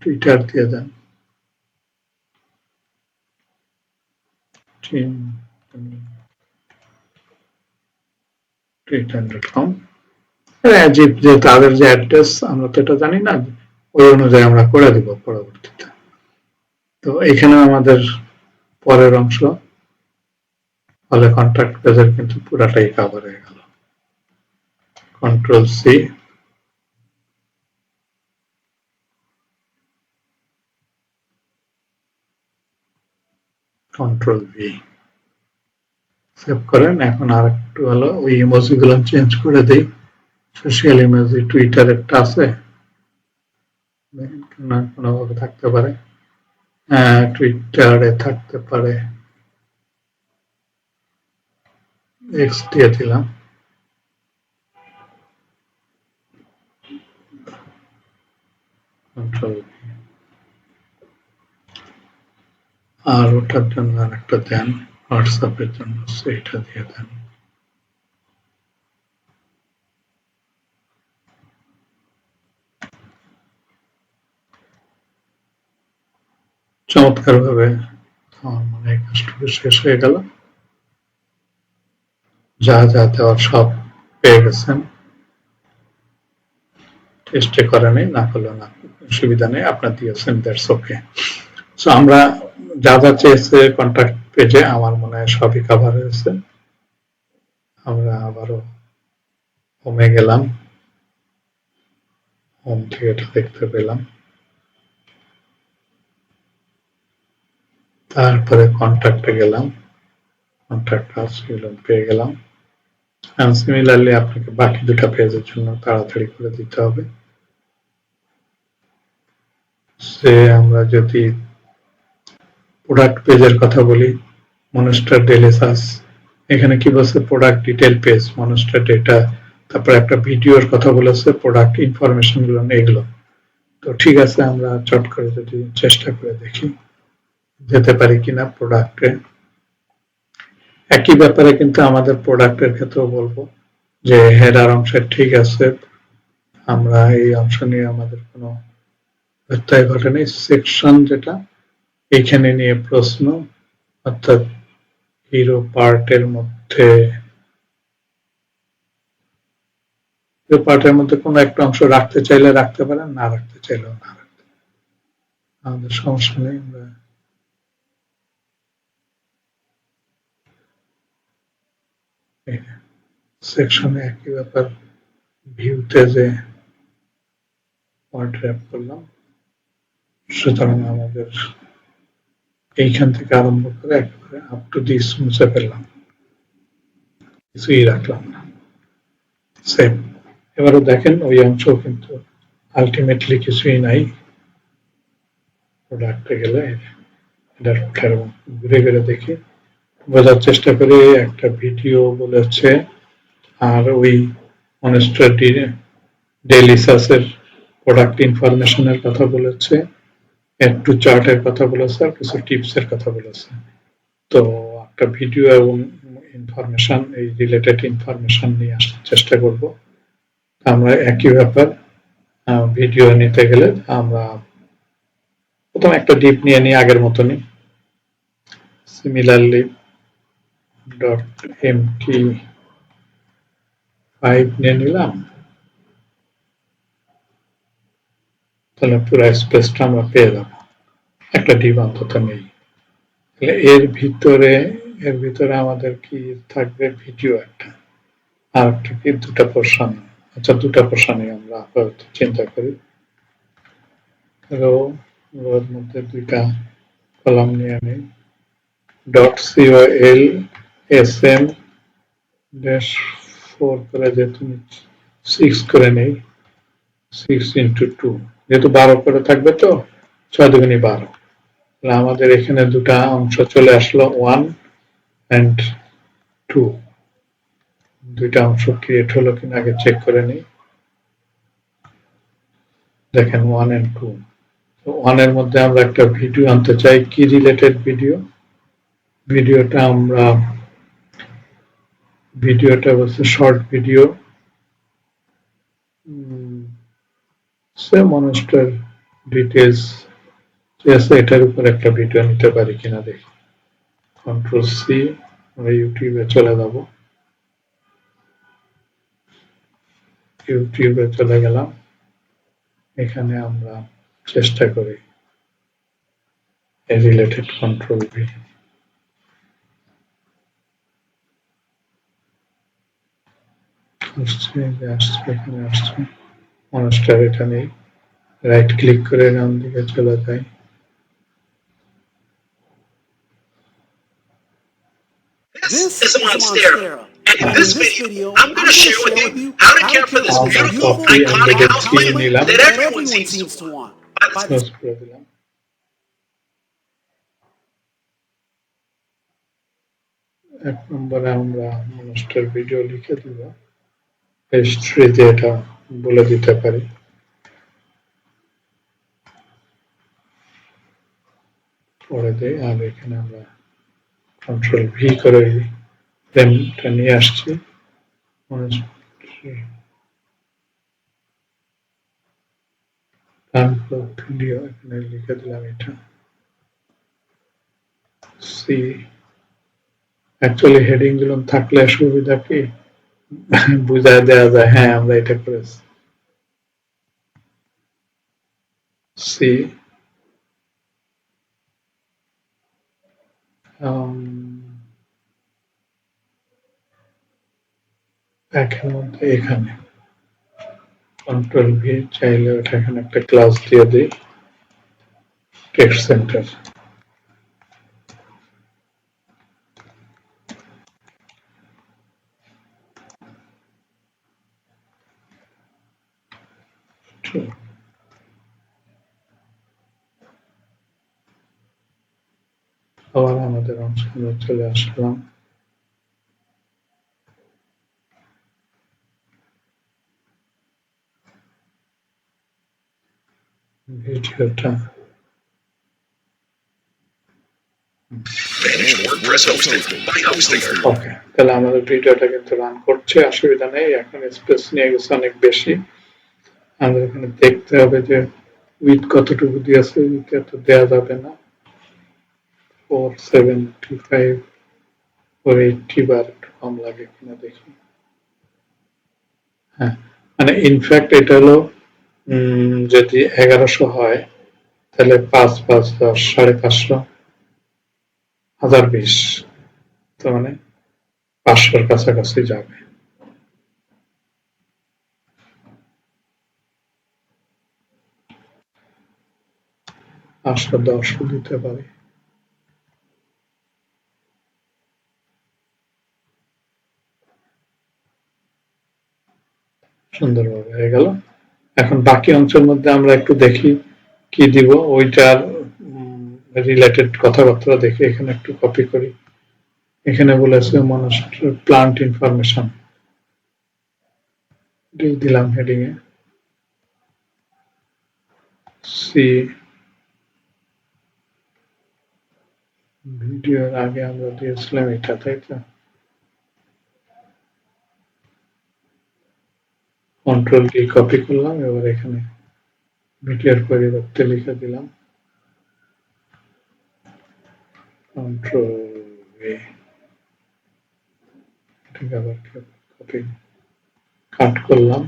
টুইটার দিয়ে দেন, twitter.com, যে তাদের যে অ্যাড্রেস আমরা তো এটা জানি না, ওই অনুযায়ী আমরা করে দিব পরবর্তীতে। তো এখানে আমাদের পরের অংশ ফলে কন্ট্যাক্ট পেজের কিন্তু পুরাটাই কভার হয়ে গেল। Control C, control V, save করেন। এখন আর একটু হলো ওই ইমোজি গুলো চেঞ্জ করে দেই। সোশ্যাল ইমোজি টুইটার একটা আছে, কোনোভাবে থাকতে পারে, টুইটারে থাকতে পারে, এক্স দিয়ে দিলাম, কন্ট্রোল, আর ওটার জন্য আরেকটা দেন, হোয়াটসঅ্যাপের জন্য সেইটা দিয়ে দেন। চমৎকার ভাবে আমার মনে হয় কাজটুকু শেষ হয়ে গেল। যা যা দেওয়ার সব পেয়ে গেছেন, টেস্টে করেনি, না করলে না, অসুবিধা নেই, আপনার দিয়েছেন, দ্যাটস ওকে। সো আমরা যা যা চেয়েছে কন্ট্যাক্ট পেজে আমার মনে হয় সবই কভার হয়েছে। আমরা আবারও হোমে গেলাম, হোম থেকে এটা দেখতে পেলাম, তারপরে কন্ট্যাক্টে গেলাম, কন্ট্যাক্ট আসছিল পেয়ে গেলাম। সিমিলারলি আপনাকে বাকি দুটা পেজের জন্য তাড়াতাড়ি করে দিতে হবে। সে আমরা যদি প্রোডাক্ট পেজের কথা বলি, মনস্টার ডেইলি সার্চ, এখানে কি বলছে, product detail page, monster data, তারপরে একটা ভিডিওর কথা বলেছে, প্রোডাক্ট ইনফরমেশন গুলো এগুলো। তো ঠিক আছে, আমরা চট করে যদি চেষ্টা করে দেখি যেতে পারি কিনা প্রোডাক্টে। একই ব্যাপারে কিন্তু আমাদের প্রোডাক্টের ক্ষেত্রেও বলবো যে হেডার অংশে ঠিক আছে, আমরা এই অংশ নিয়ে আমাদের কোনো ব্যত্যয় ঘটেনি। সেকশন যেটা এইখানে নিয়ে প্রশ্ন, অর্থাৎ হিরো পার্টের মধ্যে কোনো একটা অংশ রাখতে চাইলে রাখতে পারেন, না রাখতে চাইলেও না রাখতে, আমাদের সমস্যা নেই। আমরা সেকশনে একই ব্যাপার, ভিউতে যে ওয়ার্ড র্যাপ করলাম, সুতরাং আমাদের এইখান থেকে আরম্ভ করে একেবারে আপ টু দিস মুছে ফেললাম, কিছুই রাখলাম না, সেম। এবারে দেখেন ওই অংশ কিন্তু আলটিমেটলি কিছুই নাই, প্রোডাক্টে গেলে এটার ঘুরে ঘুরে দেখি, বোঝার চেষ্টা করি। একটা ভিডিও বলেছে, আর ওই মনস্টার ডেইলি সাসের প্রোডাক্ট ইনফরমেশনের কথা বলেছে, একটু চার্টের কথা বলেছে, আর কিছু টিপসের কথা বলেছে। তো একটা ভিডিও এবং ইনফরমেশন, এই রিলেটেড ইনফরমেশন নিয়ে আসার চেষ্টা করব। আমরা একই ব্যাপার ভিডিও নিতে গেলে আমরা প্রথম একটা ডিপ নিয়ে নিই আগের মতনই, সিমিলারলি .mt5 নিয়ে নিলাম, তাহলে পুরো স্পেসটা আমরা পেয়ে যাব, একটা ডিপ অন্তত নেই। তাহলে এর ভিতরে আমাদের কি থাকবে, ভিডিও একটা, আর একটা কি দুটা পোর্শন। আচ্ছা, দুটা পোর্শনই আমরা আপাতত চিন্তা করি। রোর মধ্যে দুইটা কলাম নিয়ে নিই, .col sm-4 করে, যেহেতু 6 করে নেই, 6 into 2, যেহেতু 12 করে থাকবে, তো 6 দুগুণী 12। আমাদের এখানে দুটা অংশ চলে আসলো, 1 and 2। দুইটা অংশ ক্রিয়েট হলো কিনা আগে চেক করে নিই। দেখেন 1 and 2। 1 এর মধ্যে আমরা একটা ভিডিও আনতে চাই। কি রিলেটেড ভিডিও? ভিডিওটা হচ্ছে শর্ট ভিডিও, মনস্টার ডিটেলস, এটার উপর একটা ভিডিও নিতে পারি কিনা দেখি। কন্ট্রোল সি, আমরা ইউটিউবে চলে যাব। ইউটিউবে চলে গেলাম, এখানে আমরা চেষ্টা করি রিলেটেড, কন্ট্রোল ভি, এখানে আসছে মনস্টার, এটা নেই, রাইট ক্লিক করে ডান দিকে চলে যাই। This is Monstera, and in this video, I'm going to share with you how to care for this beautiful, iconic house plant that everyone seems to want. এক নম্বরে আমরা মনস্টার ভিডিও লিখে দিব, পেজ3 এটা বলে দিতে পারি। পরে দেই, আর এখানে আমরা কন্ট্রোল ভি করে ফ্রেমটা নিয়ে আসছি। ভিডিও এখানে লিখে দিলাম, এটা সি। অ্যাকচুয়ালি হেডিং গুলো থাকলে সুবিধা কি, বুঝায় দেওয়া যায়, হ্যাঁ আমরা এটা করেছি। সি একের মধ্যে এখানে কন্ট্রোল ভি, চাইলে ওটা এখানে একটা ক্লাস দিয়ে দিই, টেক্সট সেন্টার। আবার আমাদের অংশে চলে আসলাম, ভিডিওটা ওকে। তাহলে আমাদের ভিডিওটা কিন্তু রান করছে, অসুবিধা নেই। এখন স্পেস নিয়ে গেছে অনেক বেশি, আমাদের এখানে দেখতে হবে যে উইথ কতটুকু দিয়েছে, উইথ এত দেওয়া যাবে না, 475 480 বার একটু কম লাগে কিনা দেখি। হ্যাঁ, মানে ইনফ্যাক্ট এটা হলো যদি 1100 হয়, তাহলে 5 5 10 550 1020, তো মানে 500-র কাছাকাছি যাবে। আসলে 10 দিতে পারি। সুন্দরভাবে হয়ে গেল। এখন বাকি অংশের মধ্যে আমরা একটু দেখি কি দিব। ওইটার রিলেটেড কথাবার্তা দেখে এখানে একটু কপি করি। এখানে বলেছে মনস্টার প্লান্ট ইনফরমেশন, দিয়ে দিলাম হেডিং এ। সি ভিডিওর আগে আমরা দিয়েছিলাম এটা, তাই তো? কন্ট্রোল ডি কপি করলাম, এবার এখানে ভিডিওর পরিবর্তে লিখে দিলাম কন্ট্রোল ভি। এটাকে আবার কপি কাট করলাম।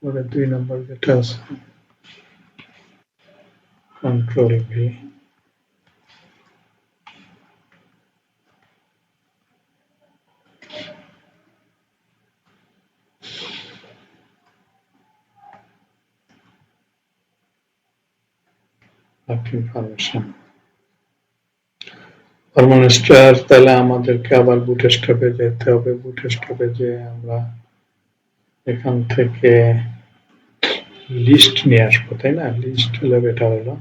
পরে 2 নম্বর যেটা আছে কন্ট্রোল ভি, ইনফরমেশন মনস্টার। তাহলে আমাদেরকে আবার বুটস্ট্র্যাপে যেতে হবে। বুটস্ট্র্যাপে যে আমরা এখান থেকে লিস্ট নিয়ে আসবো, তাই না? লিস্ট হলে বেটার হলো,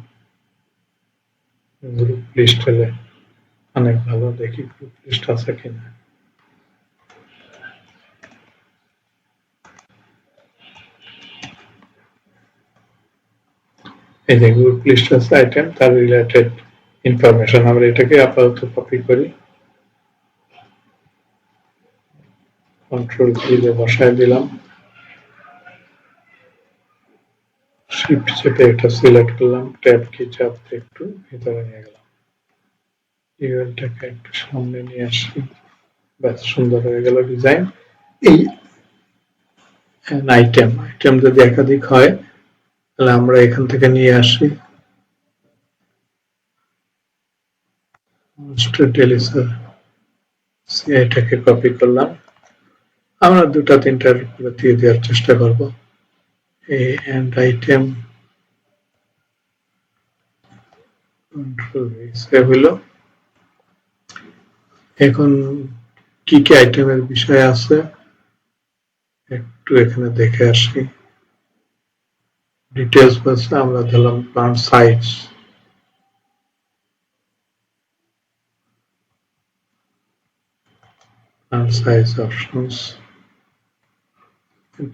গ্রুপ লিস্ট হলে অনেক ভালো। দেখি গ্রুপ লিস্ট আছে কিনা। এই যে গ্রুপ লিস্ট আছে, আইটেম তার রিলেটেড ইনফরমেশন। আমরা এটাকে আপাতত কপি করি, কন্ট্রোল কি দিয়ে বসায় দিলাম, শিফট চেপে এটা সিলেক্ট করলাম, ট্যাব কি চাপতে একটু ভিতরে নিয়ে গেলাম, ইউএলটাকে একটু সামনে নিয়ে আসি, ব্যাস সুন্দর হয়ে গেল ডিজাইন। এই আইটেম আইটেম যদি একাধিক হয় তাহলে আমরা এখান থেকে নিয়ে আসি, এটাকে কপি করলাম। আমরা 2-3টার উপরে দিয়ে দেওয়ার চেষ্টা করব। এই এন্ড আইটেম কন্ট্রোল সেভ হলো। এখন কি কি আইটেমের বিষয় আছে একটু এখানে দেখে আসি। ডিটেলস বলছে আমরা দিলাম plant size, plant size options,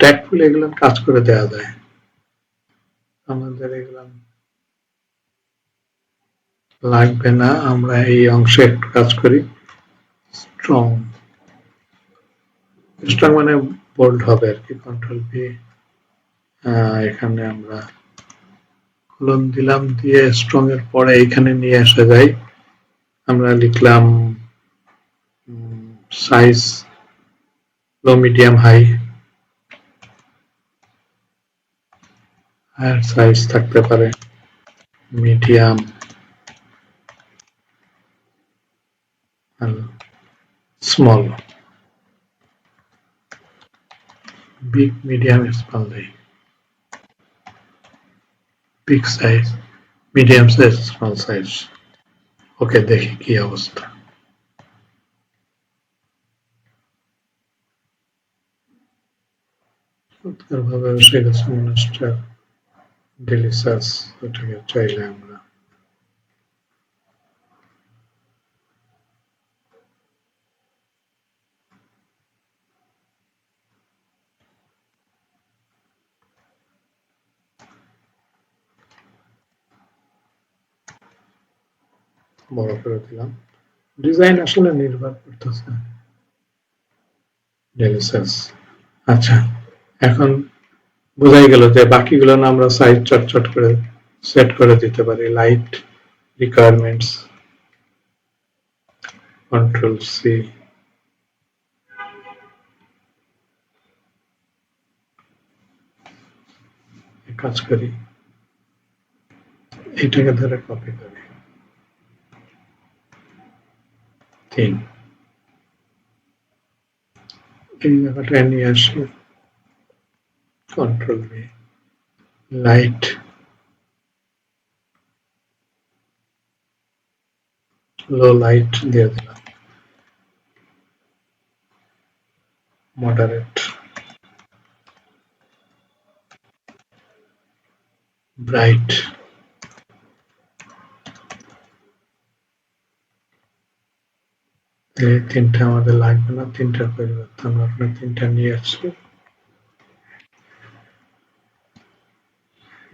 tag খুলে এগুলো কাজ করে দেওয়া যায়। আমাদের এগুলো লাগবে না, আমরা এই অংশে একটু কাজ করি। স্ট্রং, স্ট্রং মানে বোল্ড হবে আর কি। কন্ট্রোল ভি, এখানে আমরা কলম দিলাম, দিয়ে স্ট্রং এর পরে এখানে নিয়ে আসা যায়। আমরা লিখলাম সাইজ লো, মিডিয়াম, হাই। আর সাইজ থাকতে পারে মিডিয়াম আর স্মল, বিগ, মিডিয়াম, স্মল দেই। Big size, medium size, small size. Okay, দেখি কি অবস্থা। চমৎকার ভাবে এসে গেছে মনস্টার ডেলিসাস। ওটাকে চাইলে আমরা বড় করে দিলাম। ডিজাইন আসলে নির্ভর করতেছে ডেলিসাস। আচ্ছা, এখন বোঝাই গেল যে বাকিগুলো না আমরা সাইজ চটচট করে সেট করে দিতে পারি। লাইট রিকোয়ারমেন্টস, কন্ট্রোল সি, কাজ করি, এইটাকে ধরে কপি করি। 3 এই জায়গাটায় নিয়ে আসি, control V, light low light দিয়ে দিলাম, মডারেট, ব্রাইট, এই তিনটা আমাদের লাগবে না, তিনটার পরিবর্তে আমরা আপনার তিনটা নিয়ে আসছি,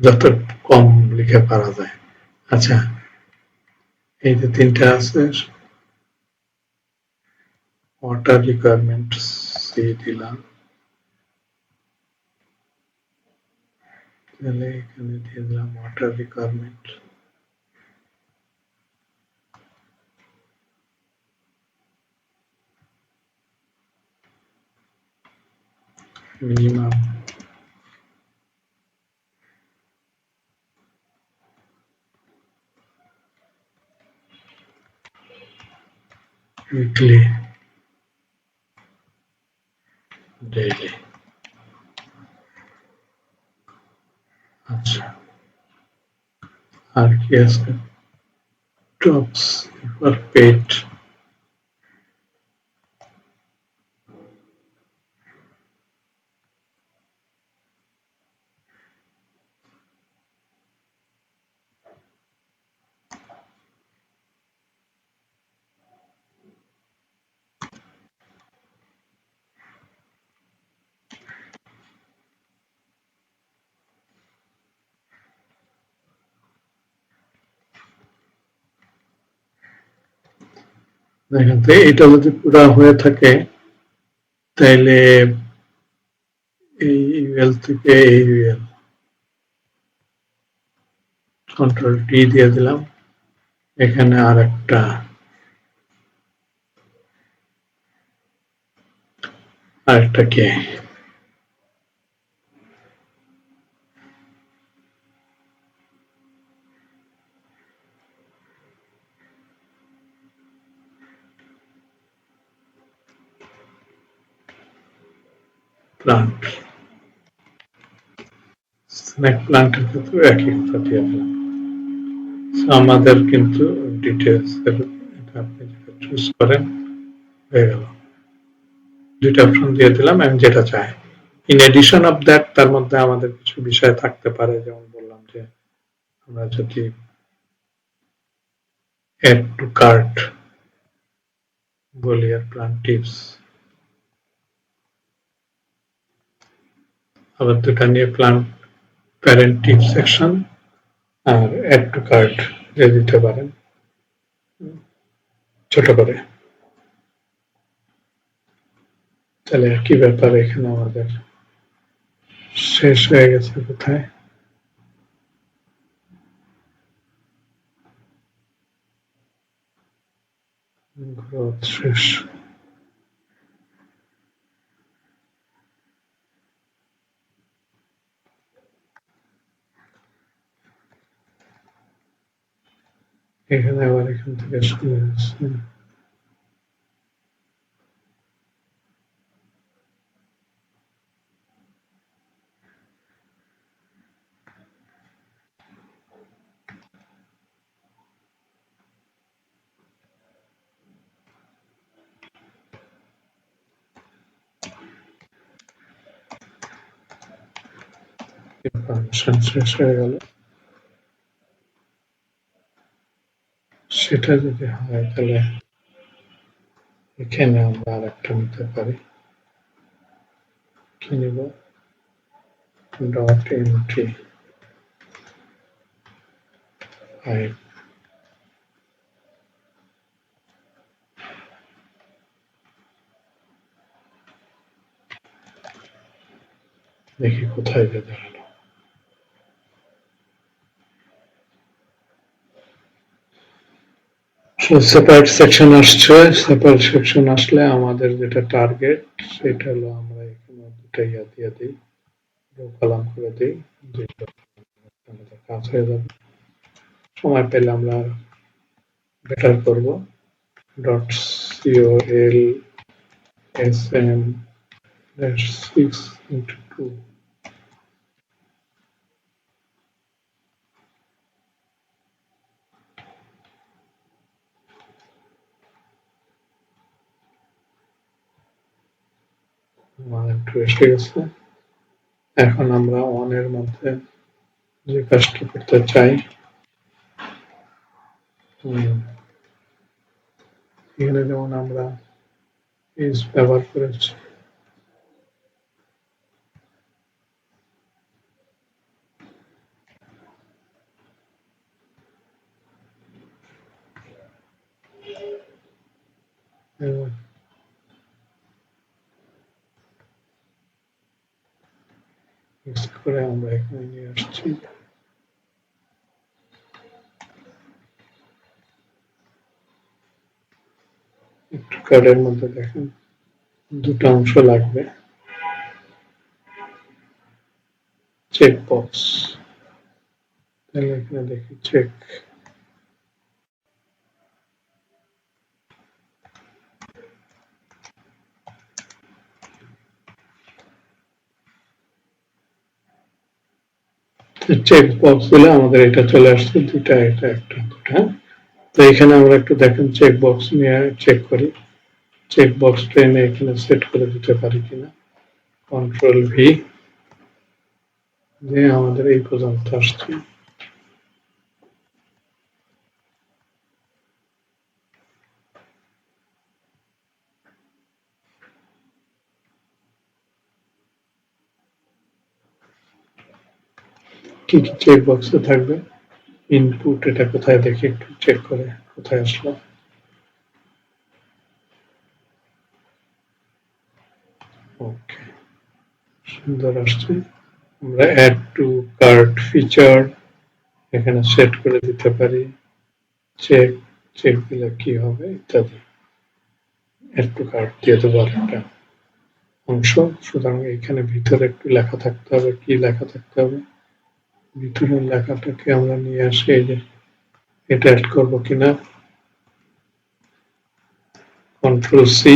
যত কম লিখে পারা যায়। আচ্ছা, এই যে তিনটা আছে, ওয়াটার রিকোয়ারমেন্ট সি দিলাম, তাহলে এখানে দিয়ে দিলাম water requirement, minimum weekly daily. আচ্ছা, আর কি আছে, টপস ফর পেট, দেখেন তো এটা যদি পুরা হয়ে থাকে তাইলে এই ইউএল থেকে এই ইউএল কন্ট্রোল টি দিয়ে দিলাম, এখানে আর একটা কে প্লান্ট, স্নেক প্লান্টের ক্ষেত্রে একই কথা দিয়ে দিলাম। আমাদের কিন্তু ডিটেলস এটা আপনি যেটা চুজ করেন হয়ে গেল, দুইটা অপশন দিয়ে দিলাম আমি যেটা চাই। ইন এডিশন অফ দ্যাট তার মধ্যে আমাদের কিছু বিষয় থাকতে পারে, যেমন বললাম যে আমরা যদি অ্যাড টু কার্ট বলি আর প্লান্ট টিপস, আবার দুটা নিয়ে প্লান্ট প্যারেন্ট টিপস সেকশন আর অ্যাড টু কার্ট দিয়ে দিতে পারেন ছোট করে। তাহলে একই ব্যাপার এখানে আমাদের শেষ হয়ে গেছে কোথায়, গ্রোথ শেষ। এখানে আবার এখান থেকে শুরু হয়েছে, ইনফরমেশন শেষ হয়ে গেল। সেটা যদি হয় তাহলে এখানে আমরা আর একটা নিতে পারি, কি নিব, ডট এন্ট্রি 5, দেখি কোথায় যে দাঁড়ালো। সেপারেট সেকশন আসছে, সেপারেট সেকশন আসলে আমাদের যেটা টার্গেট সেটা হলো আমরা এখানে দুটা ইয়া দিয়ে দিই, রো কলাম করে দিই, যেটা আমাদের কাজ হয়ে যাবে। সময় পেলে আমরা বেটার করব। ডট col sm -6 × 2, একটু এসে গেছে। এখন আমরা অনের মধ্যে যে কাজটা করতে চাই, এখানে যেমন আমরা is ব্যবহার করেছি, এবং mix করে আমরা এখানে নিয়ে আসছি। একটু কার্ডের মধ্যে দেখেন দুটো অংশ লাগবে, চেক বক্স, তাহলে এখানে দেখি চেক, চেক বক্স দিলে আমাদের এটা চলে আসছে দুটা, এটা একটা দুটা। তো এখানে আমরা একটু দেখেন চেক বক্স নিয়ে চেক করি, চেক বক্সটা এনে এখানে সেট করে দিতে পারি কিনা। কন্ট্রোল ভি দিয়ে আমাদের এই পর্যন্ত আসছে। কি কি চেক বক্সে থাকবে, ইনপুট, এটা কোথায় দেখি একটু চেক করে, কোথায় আসলো, ওকে সুন্দর আসছে। আমরা অ্যাড টু কার্ট ফিচার এখানে সেট করে দিতে পারি, চেক, চেক দিলে কি হবে ইত্যাদি। অ্যাড টু কার্ট দিয়ে দেবো আরেকটা অংশ। সুতরাং এখানে ভিতরে একটু লেখা থাকতে হবে, কি লেখা থাকতে হবে, ভিতরের লেখাটাকে আমরা নিয়ে আসি, এই যে এটা অ্যাড করবো কিনা, কন্ট্রোল সি,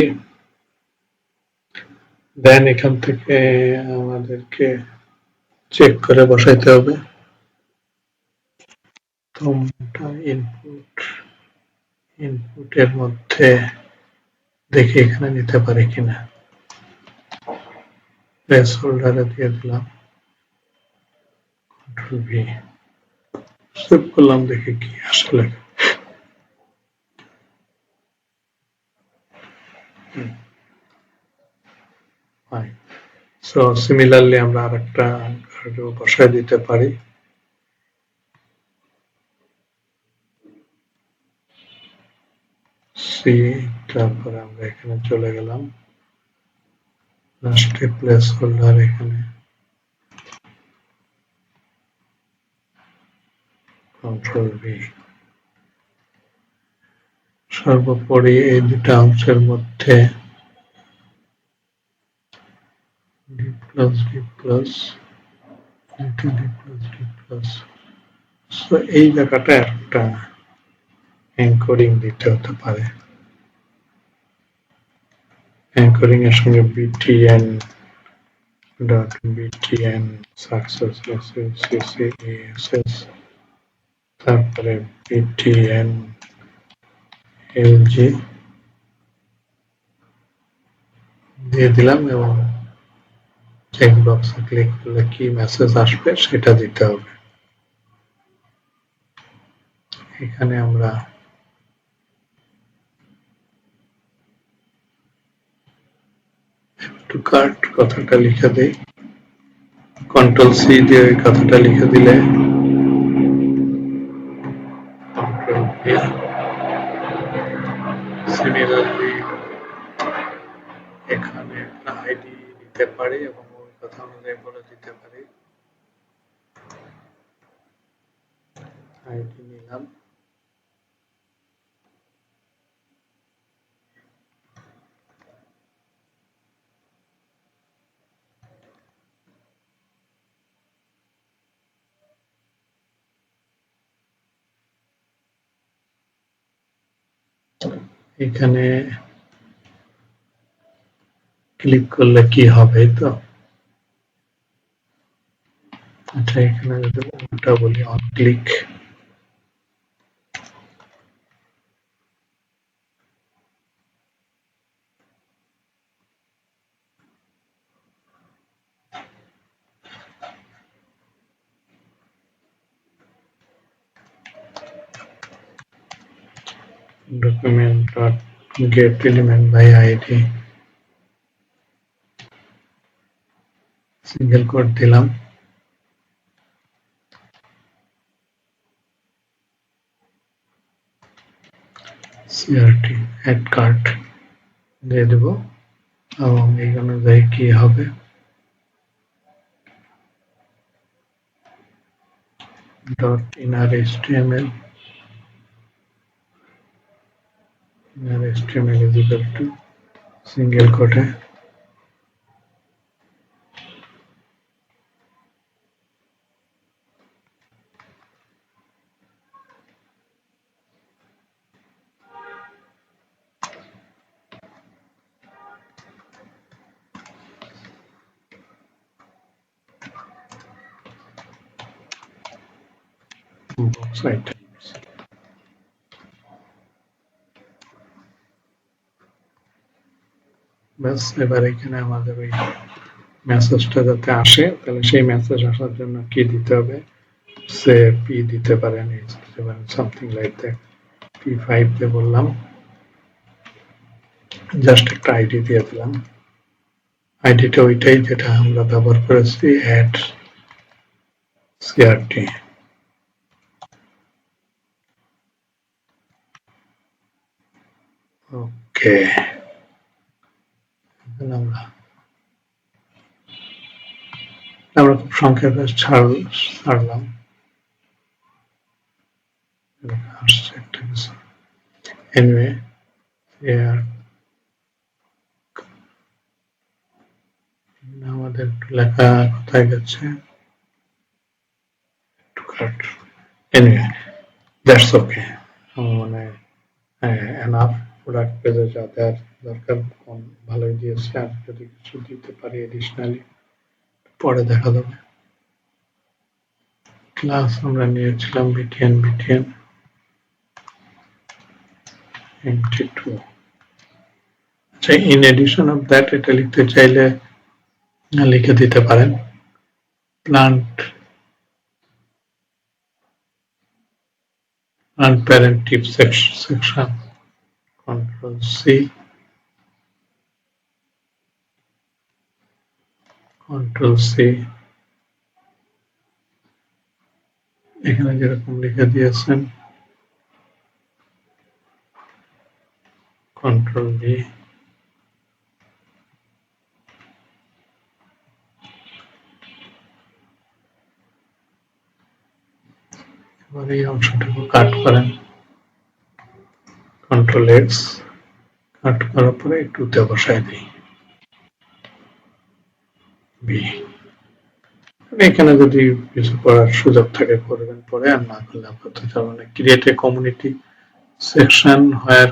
দেন এখান থেকে আমাদেরকে চেক করে বসাইতে হবে। তোমরা ইনপুট, ইনপুটের মধ্যে দেখি এখানে নিতে পারি কিনা, প্লেস হোল্ডারে দিয়ে দিলাম, কন্ট্রোল ভি, সেভ করলাম, দেখি কি আসলে। সো সিমিলারলি আমরা আরেকটা বসায় দিতে পারি। সি, তারপরে আমরা এখানে চলে গেলাম, লাস্টে প্লেস হোল্ডার, এখানে কন্ট্রোল ভি। সর্বোপরি এই দুটা অংশের মধ্যে D plus D plus D plus D plus, so এই জায়গাটা একটা অ্যাঙ্করিং দিতে হতে পারে। অ্যাঙ্করিং এর সঙ্গে বিটিএন ডট বিটিএন সাকসেস সিসিএসএস, তারপরে বিটিএন এলজি দিয়ে দিলাম, এবং চেক বক্সে ক্লিক করলে কি মেসেজ আসবে সেটা দিতে হবে। এখানে আমরা একটু কার্ট কথাটা লিখে দেই, কন্ট্রোল সি দিয়ে ওই কথাটা লিখে দিলে, কন্ট্রোল ভি, সিমিলারলি এখানে একটা আইডি দিতে পারি এবং ওই কথা অনুযায়ী বলে দিতে পারি। আইডি নিলাম, এখানে ক্লিক করলে কি হবে, তো আচ্ছা এখানে যদি উল্টা বলি, on click, document get element by id single quote দিলাম crt add cart দিয়ে দেব এবং এই অনুযায়ী কি হবে dot inner html is equal to single quote box items বাস এবার এখানে আমাদের ওই মেসেজটা যাতে আসে তাহলে সেই মেসেজ আসার জন্য কি দিতে হবে সে পি দিতে পারেন দিতে পারেন সামথিং লাইক দ্যাট p5 দিয়ে বললাম জাস্ট একটা আইডি দিয়ে দিলাম আইডিটা ওইটাই যেটা আমরা ব্যবহার করেছি add crt ওকে আমরা খুব সংক্ষেপে ছাড়লাম আসছে একটা কিছু এনিওয়ে আমাদের একটু লেখা কোথায় গেছে একটু কাট এনিওয়ে দ্যাটস ওকে মানে এনাফ প্রোডাক্ট পেজে যা দেওয়ার দরকার ভালোই দিয়েছে আর যদি কিছু দিতে পারি এডিশনালি পরে দেখা যাবে ক্লাস আমরা নিয়েছিলাম btn mt2 আচ্ছা ইন এডিশন অফ দ্যাট এটা লিখতে চাইলে লিখে দিতে পারেন plant parent tip section control c এখানে যেরকম লিখে দিয়েছেন control v এবার এই অংশটুকু কাট করেন control x কাট করার পরে একটু তে বসায় দিই b এখানে যদি কিছু করার সুযোগ থাকে করবেন পরে আর না করলে আপাতত চলবে create a community section where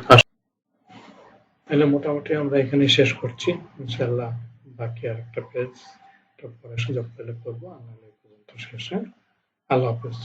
তাহলে মোটামুটি আমরা এখানে শেষ করছি ইনশাআল্লাহ বাকি আরেকটা পেজ পরে সুযোগ পেলে করবো আমরা এই পর্যন্ত শেষে আল্লাহ হাফেজ।